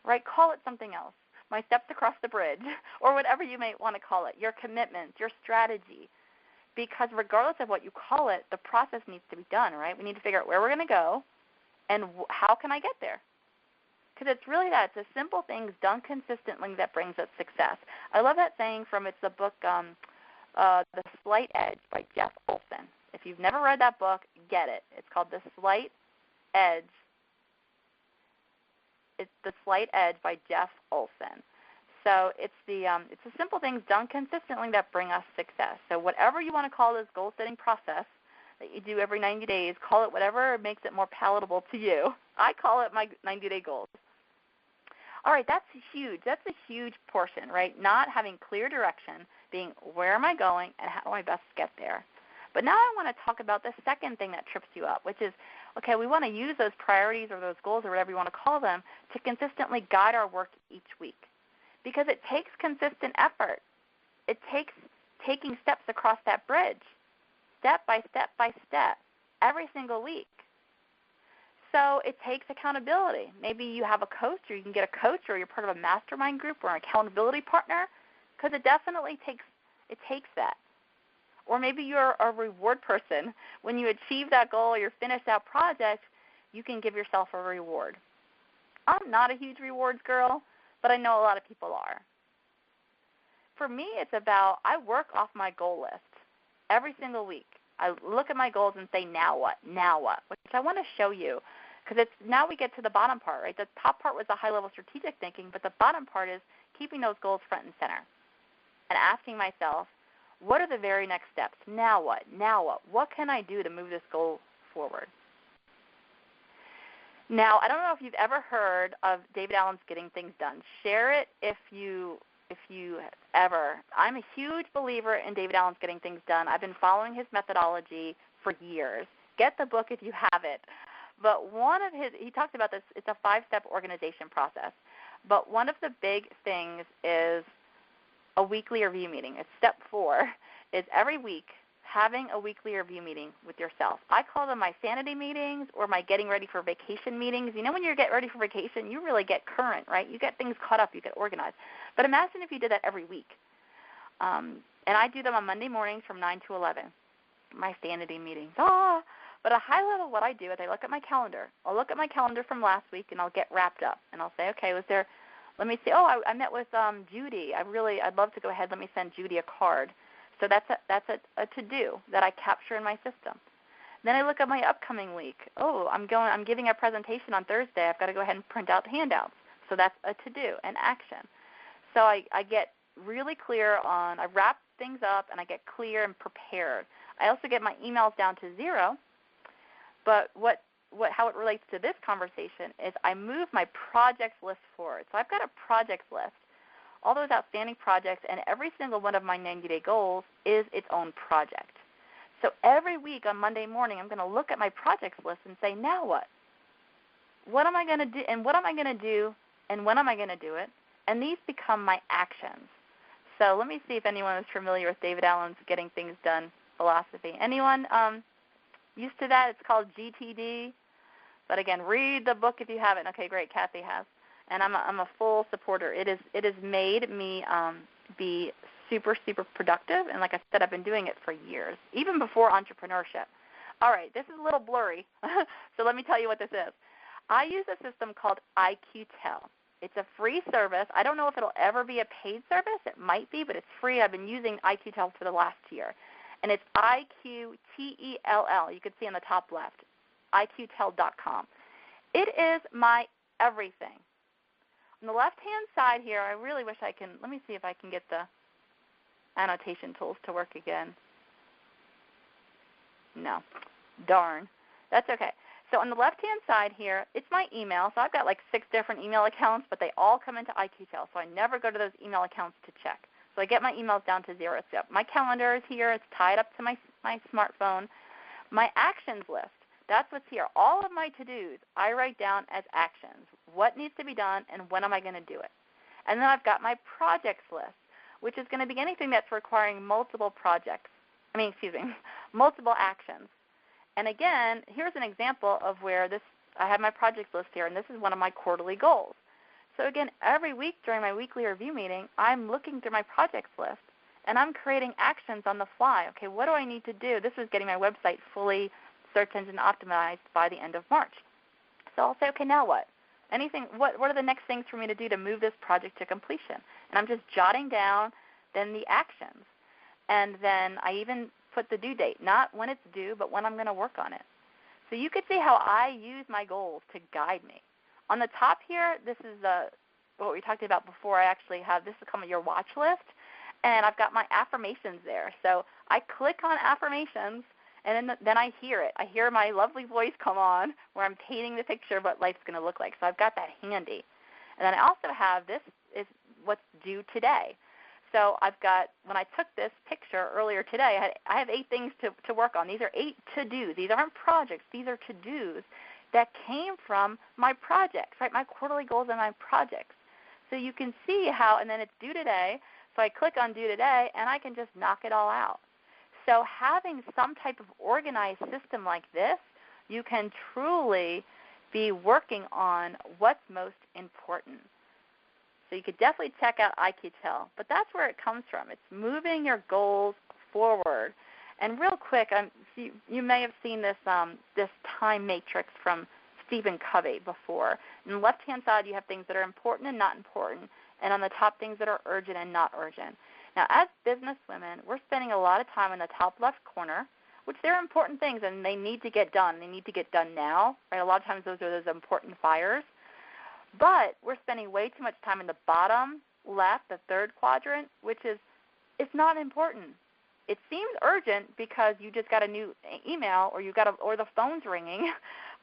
Right? Call it something else. My steps across the bridge, or whatever you may want to call it, your commitments, your strategy. Because regardless of what you call it, the process needs to be done, right? We need to figure out where we're going to go and how can I get there. Because it's really that. It's the simple things done consistently that brings us success. I love that saying from, it's the book, The Slight Edge by Jeff Olson. If you've never read that book, get it. It's called The Slight Edge. It's The Slight Edge by Jeff Olson. So it's the simple things done consistently that bring us success. So whatever you want to call this goal-setting process that you do every 90 days, call it whatever makes it more palatable to you. I call it my 90-day goals. All right, that's huge. That's a huge portion, right? Not having clear direction, being where am I going and how do I best get there. But now I want to talk about the second thing that trips you up, which is, okay, we want to use those priorities or those goals or whatever you want to call them to consistently guide our work each week. Because it takes consistent effort. It takes taking steps across that bridge, step by step by step, every single week. So it takes accountability. Maybe you have a coach, or you can get a coach, or you're part of a mastermind group or an accountability partner, because it definitely takes that. Or maybe you're a reward person. When you achieve that goal or you finish that project, you can give yourself a reward. I'm not a huge rewards girl, but I know a lot of people are. For me, it's about I work off my goal list every single week. I look at my goals and say, now what? Now what? Which I want to show you, because now we get to the bottom part, right? The top part was the high-level strategic thinking, but the bottom part is keeping those goals front and center and asking myself, what are the very next steps? Now what? Now what? What can I do to move this goal forward? Now, I don't know if you've ever heard of David Allen's Getting Things Done. Share it if you ever. I'm a huge believer in David Allen's Getting Things Done. I've been following his methodology for years. Get the book if you have it. But he talks about this, it's a 5-step organization process. But one of the big things is a weekly review meeting. It's step 4, is every week having a weekly review meeting with yourself. I call them my sanity meetings or my getting ready for vacation meetings. You know, when you get ready for vacation, you really get current, right? You get things caught up, you get organized. But imagine if you did that every week. And I do them on Monday mornings from 9 to 11, my sanity meetings. But at a high level, what I do is I look at my calendar. I'll look at my calendar from last week, and I'll get wrapped up. And I'll say, okay, let me see, I met with Judy. I'd love to go ahead. Let me send Judy a card. So that's a to-do that I capture in my system. Then I look at my upcoming week. I'm giving a presentation on Thursday. I've got to go ahead and print out the handouts. So that's a to-do, an action. So I get really clear I wrap things up and I get clear and prepared. I also get my emails down to 0. But how it relates to this conversation is I move my projects list forward. So I've got a projects list, all those outstanding projects, and every single one of my 90-day goals is its own project. So every week on Monday morning, I'm going to look at my projects list and say, now what? What am I going to do, and what am I going to do, and when am I going to do it? And these become my actions. So let me see if anyone is familiar with David Allen's Getting Things Done philosophy. Anyone used to that? It's called GTD. But again, read the book if you haven't. Okay, great. Kathy has. And I'm a full supporter. It has made me be super, super productive. And like I said, I've been doing it for years, even before entrepreneurship. All right, this is a little blurry, so let me tell you what this is. I use a system called IQTEL. It's a free service. I don't know if it'll ever be a paid service. It might be, but it's free. I've been using IQTEL for the last year. And it's IQTELL. You can see on the top left, IQTEL.com. It is my everything. On the left-hand side here, I really wish I can, let me see if I can get the annotation tools to work again. No. Darn. That's okay. So on the left-hand side here, it's my email. So I've got like 6 different email accounts, but they all come into IQTEL. So I never go to those email accounts to check. So I get my emails down to 0. So my calendar is here. It's tied up to my smartphone. My actions list, that's what's here. All of my to-dos I write down as actions. What needs to be done and when am I going to do it? And then I've got my projects list, which is going to be anything that's requiring multiple multiple actions. And again, here's an example of where I have my projects list here, and this is one of my quarterly goals. So again, every week during my weekly review meeting, I'm looking through my projects list, and I'm creating actions on the fly. Okay, what do I need to do? This is getting my website fully search engine optimized by the end of March. So I'll say, okay, now what? What are the next things for me to do to move this project to completion? And I'm just jotting down then the actions. And then I even put the due date, not when it's due, but when I'm going to work on it. So you can see how I use my goals to guide me. On the top here, this is what we talked about before. I actually have this is called your watch list, and I've got my affirmations there. So I click on affirmations, and then I hear it. I hear my lovely voice come on where I'm painting the picture of what life's going to look like. So I've got that handy. And then I also have this is what's due today. So I've got, when I took this picture earlier today, I have 8 things to work on. These are 8 to-dos. These aren't projects. These are to-dos that came from my projects, right, my quarterly goals and my projects. So you can see how, and then it's due today, so I click on due today, and I can just knock it all out. So having some type of organized system like this, you can truly be working on what's most important. So you could definitely check out IQTEL, but that's where it comes from. It's moving your goals forward. And real quick, you may have seen this this time matrix from Stephen Covey before. On the left-hand side, you have things that are important and not important, and on the top, things that are urgent and not urgent. Now, as business women, we're spending a lot of time in the top left corner, which they're important things, and they need to get done. They need to get done now, right? A lot of times those are those important fires. But we're spending way too much time in the bottom left, the third quadrant, which is it's not important. It seems urgent because you just got a new email or or the phone's ringing,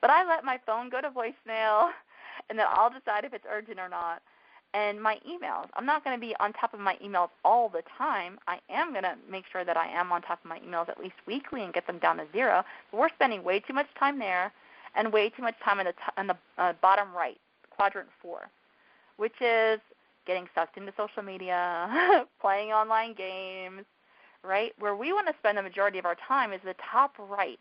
but I let my phone go to voicemail, and then I'll decide if it's urgent or not. And my emails, I'm not going to be on top of my emails all the time. I am going to make sure that I am on top of my emails at least weekly and get them down to 0. But we're spending way too much time there and way too much time in the bottom right. Quadrant 4, which is getting sucked into social media, playing online games, right? Where we want to spend the majority of our time is the top right,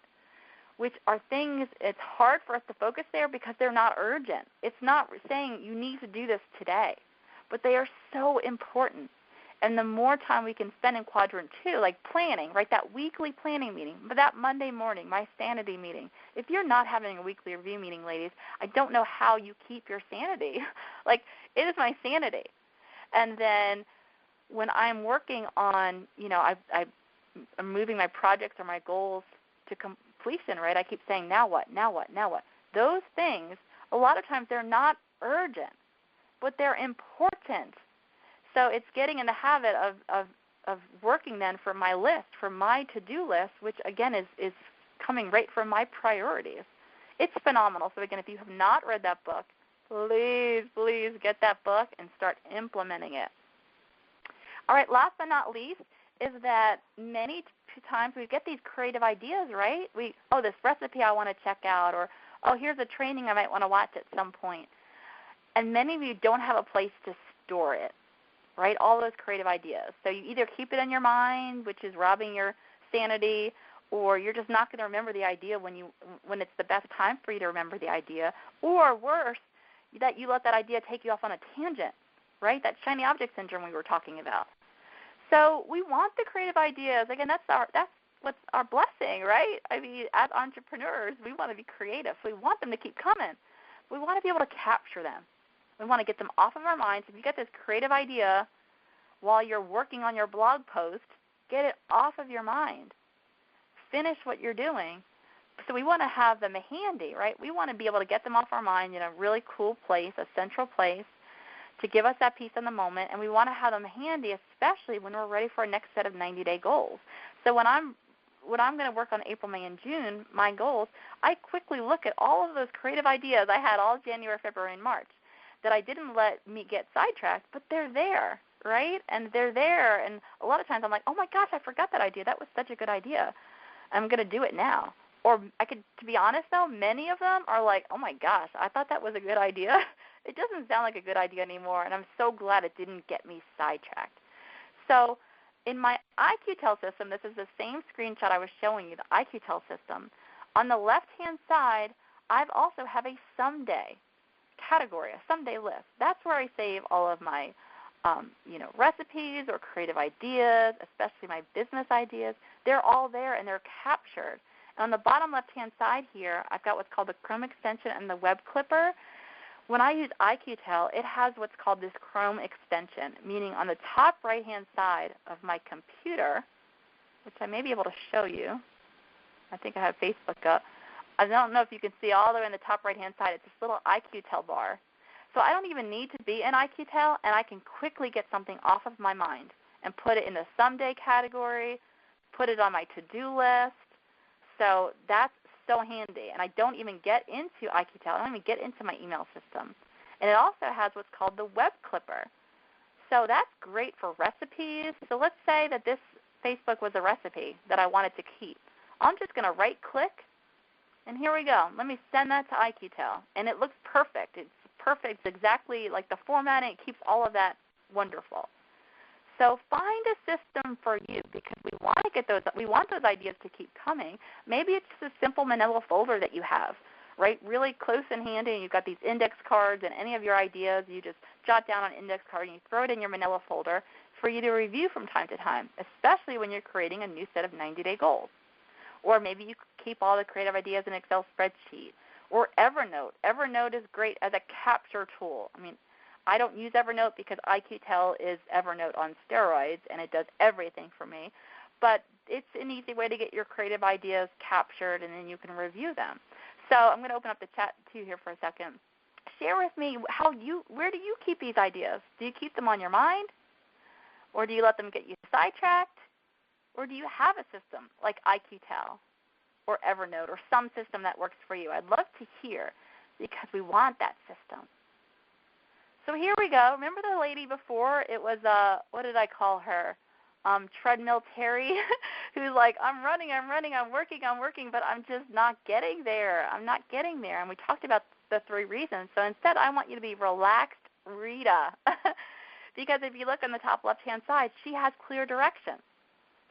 which are things, it's hard for us to focus there because they're not urgent. It's not saying you need to do this today, but they are so important. And the more time we can spend in quadrant 2, like planning, right, that weekly planning meeting, but that Monday morning, my sanity meeting. If you're not having a weekly review meeting, ladies, I don't know how you keep your sanity. Like, it is my sanity. And then when I'm working on, I'm moving my projects or my goals to completion, right, I keep saying, now what, now what, now what? Those things, a lot of times they're not urgent, but they're important. So it's getting in the habit of working then for my list, for my to-do list, which, again, is coming right from my priorities. It's phenomenal. So, again, if you have not read that book, please, please get that book and start implementing it. All right, last but not least is that many times we get these creative ideas, right? This recipe I want to check out, or, here's a training I might want to watch at some point. And many of you don't have a place to store it. Right, all those creative ideas. So you either keep it in your mind, which is robbing your sanity, or you're just not going to remember the idea when it's the best time for you to remember the idea, or worse, that you let that idea take you off on a tangent, right? That shiny object syndrome we were talking about. So we want the creative ideas. Again, that's what's our blessing, right? I mean, as entrepreneurs, we want to be creative. So we want them to keep coming. We want to be able to capture them. We want to get them off of our minds. If you get this creative idea while you're working on your blog post, get it off of your mind. Finish what you're doing. So we want to have them handy, right? We want to be able to get them off our mind in a really cool place, a central place, to give us that peace in the moment. And we want to have them handy, especially when we're ready for our next set of 90-day goals. So when I'm going to work on April, May, and June, my goals, I quickly look at all of those creative ideas I had all January, February, and March that I didn't let me get sidetracked, but they're there, right? And they're there, and a lot of times I'm like, oh my gosh, I forgot that idea. That was such a good idea. I'm going to do it now. Or to be honest though, many of them are like, oh my gosh, I thought that was a good idea. It doesn't sound like a good idea anymore, and I'm so glad it didn't get me sidetracked. So in my IQTEL system, this is the same screenshot I was showing you, the IQTEL system. On the left-hand side, I also have a someday category, a someday list. That's where I save all of my recipes or creative ideas, especially my business ideas. They're all there and they're captured. And on the bottom left-hand side here, I've got what's called the Chrome extension and the web clipper. When I use IQTEL, it has what's called this Chrome extension, meaning on the top right-hand side of my computer, which I may be able to show you. I think I have Facebook up. I don't know if you can see all the way in the top right-hand side. It's this little IQTEL bar. So I don't even need to be in IQTEL, and I can quickly get something off of my mind and put it in the someday category, put it on my to-do list. So that's so handy. And I don't even get into IQTEL. I don't even get into my email system. And it also has what's called the Web Clipper. So that's great for recipes. So let's say that this Facebook was a recipe that I wanted to keep. I'm just going to right-click, and here we go. Let me send that to IQTEL. And it looks perfect. It's perfect. It's exactly like the formatting. It keeps all of that wonderful. So find a system for you because we want to get those. We want those ideas to keep coming. Maybe it's just a simple manila folder that you have, right? Really close and handy, and you've got these index cards, and any of your ideas you just jot down on an index card and you throw it in your manila folder for you to review from time to time, especially when you're creating a new set of 90-day goals. Or maybe you keep all the creative ideas in an Excel spreadsheet. Or Evernote. Evernote is great as a capture tool. I mean, I don't use Evernote because IQTEL is Evernote on steroids, and it does everything for me. But it's an easy way to get your creative ideas captured, and then you can review them. So I'm going to open up the chat to you here for a second. Share with me where do you keep these ideas? Do you keep them on your mind? Or do you let them get you sidetracked? Or do you have a system like IQTEL or Evernote or some system that works for you? I'd love to hear because we want that system. So here we go. Remember the lady before? It was, what did I call her? Treadmill Terry, who's like, I'm running, I'm working, but I'm just not getting there. I'm not getting there. And we talked about the 3 reasons. So instead, I want you to be relaxed Rita. Because if you look on the top left-hand side, she has clear direction.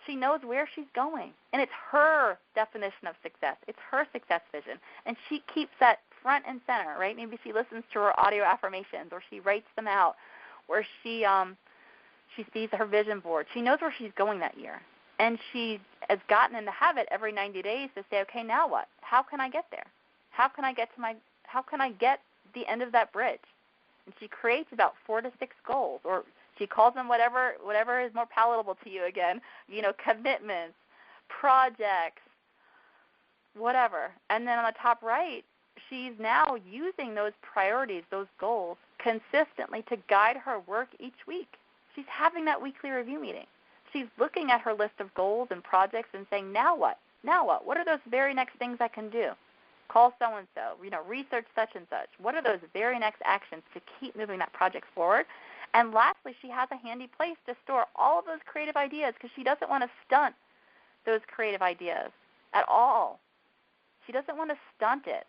She knows where she's going. And it's her definition of success. It's her success vision. And she keeps that front and center, right? Maybe she listens to her audio affirmations, or she writes them out, or she sees her vision board. She knows where she's going that year. And she has gotten in the habit every 90 days to say, okay, now what? How can I get there? How can I get the end of that bridge? And she creates about 4 to 6 goals, or she calls them whatever is more palatable to you again, commitments, projects, whatever. And then on the top right, she's now using those priorities, those goals, consistently to guide her work each week. She's having that weekly review meeting. She's looking at her list of goals and projects and saying, now what? Now what? What are those very next things I can do? Call so-and-so, research such and such. What are those very next actions to keep moving that project forward? And lastly, she has a handy place to store all of those creative ideas because she doesn't want to stunt those creative ideas at all. She doesn't want to stunt it.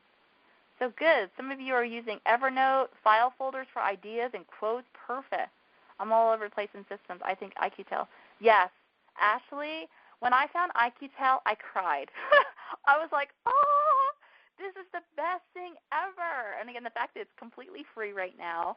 So good. Some of you are using Evernote, file folders for ideas and quotes. Perfect. I'm all over the place in systems. I think IQTEL. Yes. Ashley, when I found IQTEL, I cried. I was like, oh, this is the best thing ever. And again, the fact that it's completely free right now,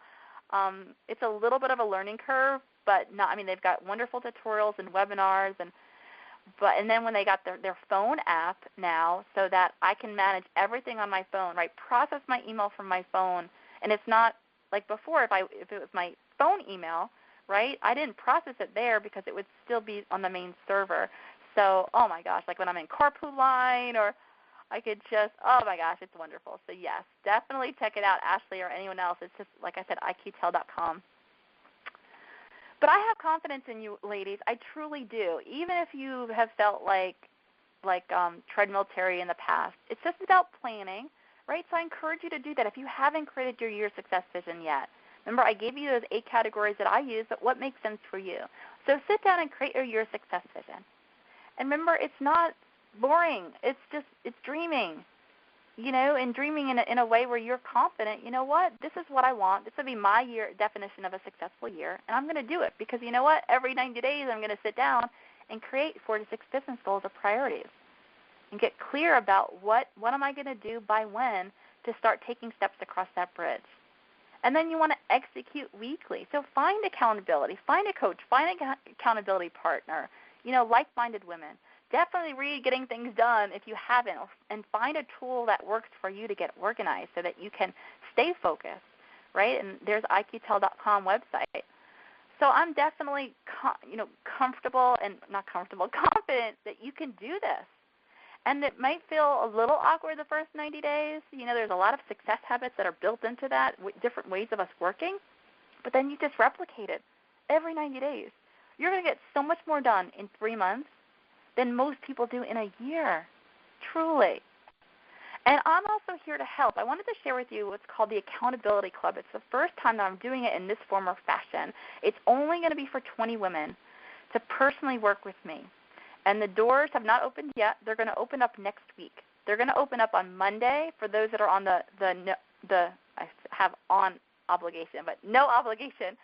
it's a little bit of a learning curve, but they've got wonderful tutorials and webinars, and then when they got their phone app now, so that I can manage everything on my phone, right? Process my email from my phone, and it's not like before. If it was my phone email, right? I didn't process it there because it would still be on the main server. So, oh my gosh, like when I'm in Carpool Line, or I could just, oh my gosh, it's wonderful. So yes, definitely check it out, Ashley or anyone else. It's just, like I said, IQTEL.com. But I have confidence in you, ladies. I truly do. Even if you have felt like Treadmill Terry in the past, it's just about planning, right? So I encourage you to do that if you haven't created your year success vision yet. Remember, I gave you those 8 categories that I use, but what makes sense for you? So sit down and create your year success vision. And remember, it's not boring. It's dreaming, and dreaming in a way where you're confident, you know what, this is what I want. This will be my year definition of a successful year, and I'm going to do it because you know what, every 90 days I'm going to sit down and create 4 to 6 business goals or priorities and get clear about what am I going to do by when to start taking steps across that bridge. And then you want to execute weekly. So find accountability, find a coach, find an accountability partner, like-minded women. Definitely read Getting Things Done if you haven't, and find a tool that works for you to get organized so that you can stay focused, right? And there's IQTEL.com website. So I'm definitely, comfortable and not comfortable, confident that you can do this. And it might feel a little awkward the first 90 days. There's a lot of success habits that are built into that, different ways of us working. But then you just replicate it every 90 days. You're going to get so much more done in 3 months than most people do in a year, truly. And I'm also here to help. I wanted to share with you what's called the Accountability Club. It's the first time that I'm doing it in this form or fashion. It's only going to be for 20 women to personally work with me. And the doors have not opened yet. They're going to open up next week. They're going to open up on Monday for those that are on the I have on obligation, but no obligation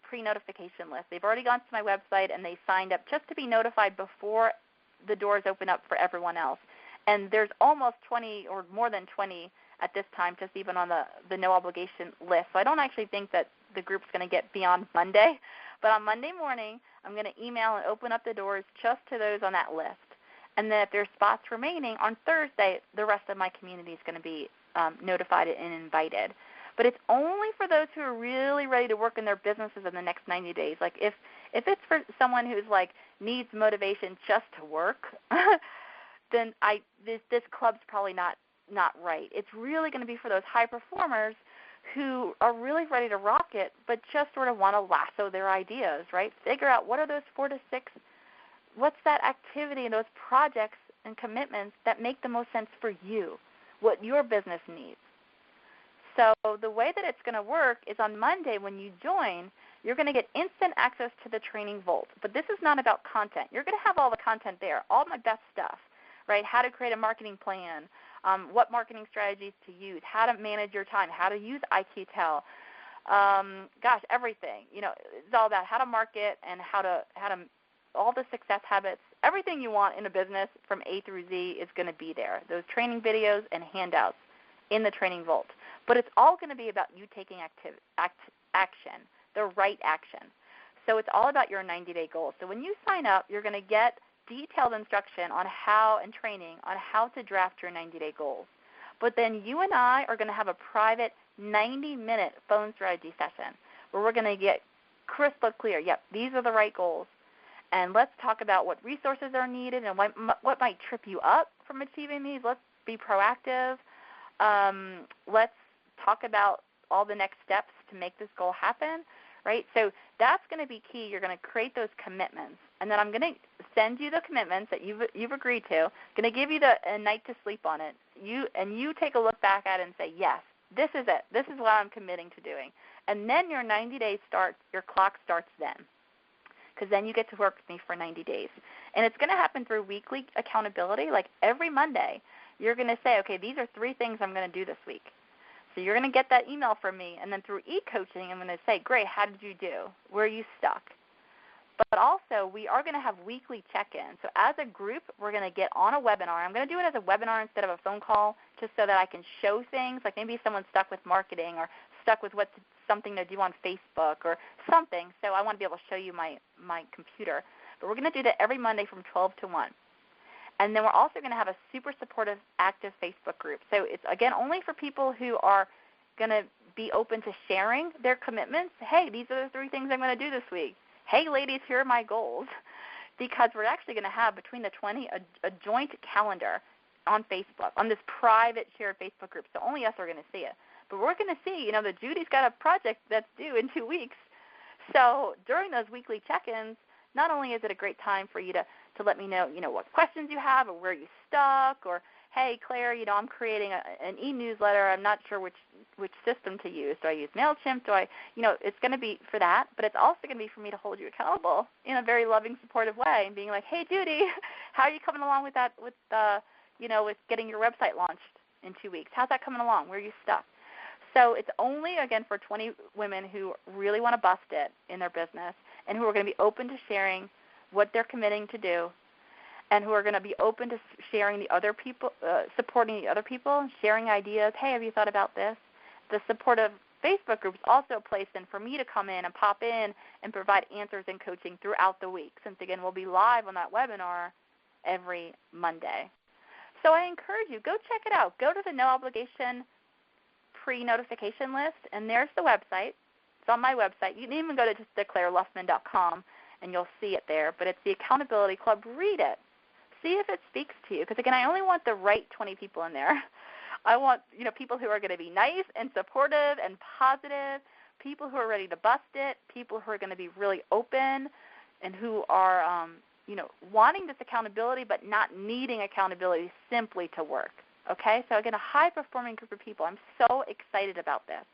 pre-notification list. They've already gone to my website and they signed up just to be notified before the doors open up for everyone else. And there's almost 20 or more than 20 at this time, just even on the no obligation list. So I don't actually think that the group's going to get beyond Monday. But on Monday morning, I'm going to email and open up the doors just to those on that list. And then if there's spots remaining, on Thursday, the rest of my community is going to be notified and invited. But it's only for those who are really ready to work in their businesses in the next 90 days. Like if it's for someone who's like needs motivation just to work, then this club's probably not right. It's really going to be for those high performers who are really ready to rock it, but just sort of want to lasso their ideas, right? Figure out what are those 4 to 6, what's that activity and those projects and commitments that make the most sense for you, what your business needs. So the way that it's going to work is on Monday when you join, you're going to get instant access to the Training Vault. But this is not about content. You're going to have all the content there, all my best stuff, right? How to create a marketing plan, what marketing strategies to use, how to manage your time, how to use IQtel, everything. It's all about how to market and how to all the success habits. Everything you want in a business from A through Z is going to be there. Those training videos and handouts in the Training Vault. But it's all going to be about you taking action, the right action. So it's all about your 90-day goals. So when you sign up, you're going to get detailed instruction on how and training on how to draft your 90-day goals. But then you and I are going to have a private 90-minute phone strategy session where we're going to get crystal clear, yep, these are the right goals. And let's talk about what resources are needed and what might trip you up from achieving these. Let's be proactive. Let's talk about all the next steps to make this goal happen, right? So that's going to be key. You're going to create those commitments. And then I'm going to send you the commitments that you've agreed to. I'm going to give you a night to sleep on it. You take a look back at it and say, yes, this is it. This is what I'm committing to doing. And then your 90 days starts, your clock starts then. Because then you get to work with me for 90 days. And it's going to happen through weekly accountability. Like every Monday, you're going to say, okay, these are 3 things I'm going to do this week. So you're going to get that email from me. And then through e-coaching, I'm going to say, great, how did you do? Where are you stuck? But also, we are going to have weekly check-ins. So as a group, we're going to get on a webinar. I'm going to do it as a webinar instead of a phone call just so that I can show things. Like maybe someone's stuck with marketing or stuck with something to do on Facebook or something. So I want to be able to show you my computer. But we're going to do that every Monday from 12 to 1. And then we're also going to have a super supportive, active Facebook group. So it's, again, only for people who are going to be open to sharing their commitments. Hey, these are the 3 things I'm going to do this week. Hey, ladies, here are my goals. Because we're actually going to have, between the 20, a joint calendar on Facebook, on this private shared Facebook group. So only us are going to see it. But we're going to see, that Judy's got a project that's due in 2 weeks. So during those weekly check-ins, not only is it a great time for you to let me know, what questions you have or where you stuck, or, hey, Claire, I'm creating an e-newsletter. I'm not sure which system to use. Do I use MailChimp? It's going to be for that, but it's also going to be for me to hold you accountable in a very loving, supportive way and being like, hey, Judy, how are you coming along with that, with getting your website launched in 2 weeks? How's that coming along? Where are you stuck? So it's only, again, for 20 women who really want to bust it in their business and who are going to be open to sharing what they're committing to do and who are going to be open to sharing the other people, supporting the other people, sharing ideas. Hey, have you thought about this? The supportive Facebook group is also a place then for me to come in and pop in and provide answers and coaching throughout the week, since, again, we'll be live on that webinar every Monday. So I encourage you, go check it out. Go to the no obligation pre-notification list, and there's the website. It's on my website. You can even go to just declareluffman.com, and you'll see it there. But it's the Accountability Club. Read it. See if it speaks to you. Because, again, I only want the right 20 people in there. I want, people who are going to be nice and supportive and positive, people who are ready to bust it, people who are going to be really open and who are, wanting this accountability but not needing accountability simply to work. Okay? So, again, a high-performing group of people. I'm so excited about this.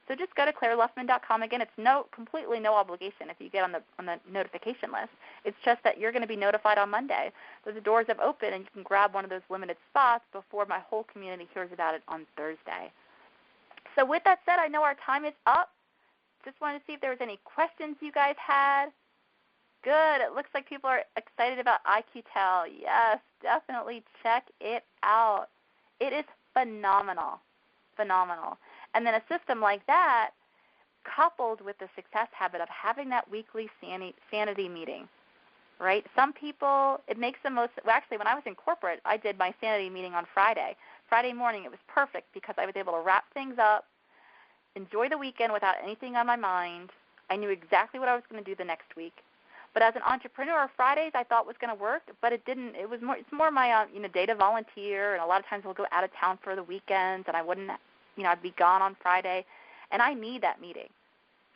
So just go to claireluffman.com. Again, it's completely no obligation if you get on the notification list. It's just that you're going to be notified on Monday that the doors have opened and you can grab one of those limited spots before my whole community hears about it on Thursday. So with that said, I know our time is up. Just wanted to see if there was any questions you guys had. Good. It looks like people are excited about IQTEL. Yes, definitely check it out. It is phenomenal. Phenomenal. And then a system like that, coupled with the success habit of having that weekly sanity meeting, right? Some people, it makes the most, well, actually, when I was in corporate, I did my sanity meeting on Friday. Friday morning, it was perfect because I was able to wrap things up, enjoy the weekend without anything on my mind. I knew exactly what I was going to do the next week. But as an entrepreneur, Fridays I thought was going to work, but it didn't. It's more my data volunteer, and a lot of times we'll go out of town for the weekends, and I wouldn't. I'd be gone on Friday, and I need that meeting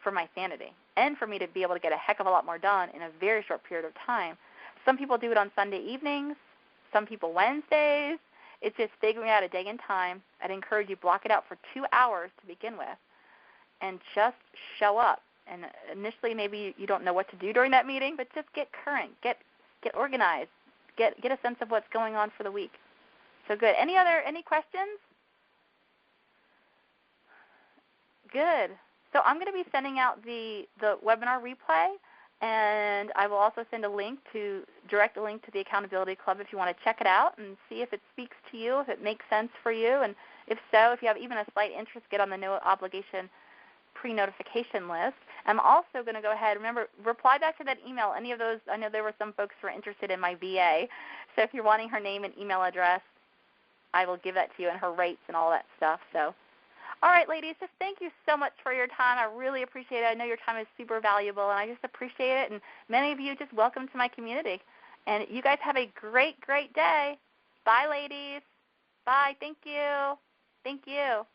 for my sanity and for me to be able to get a heck of a lot more done in a very short period of time. Some people do it on Sunday evenings, some people Wednesdays. It's just figuring out a day and time. I'd encourage you block it out for 2 hours to begin with and just show up. And initially maybe you don't know what to do during that meeting, but just get current, get organized, get a sense of what's going on for the week. So good. Any questions? Good. So I'm going to be sending out the webinar replay, and I will also send direct a link to the Accountability Club if you want to check it out and see if it speaks to you, if it makes sense for you, and if so, if you have even a slight interest, get on the no obligation pre-notification list. I'm also going to go ahead, remember, reply back to that email. Any of those, I know there were some folks who were interested in my VA, so if you're wanting her name and email address, I will give that to you and her rates and all that stuff. So. All right, ladies, just thank you so much for your time. I really appreciate it. I know your time is super valuable, and I just appreciate it. And many of you, just welcome to my community. And you guys have a great, great day. Bye, ladies. Bye. Thank you. Thank you.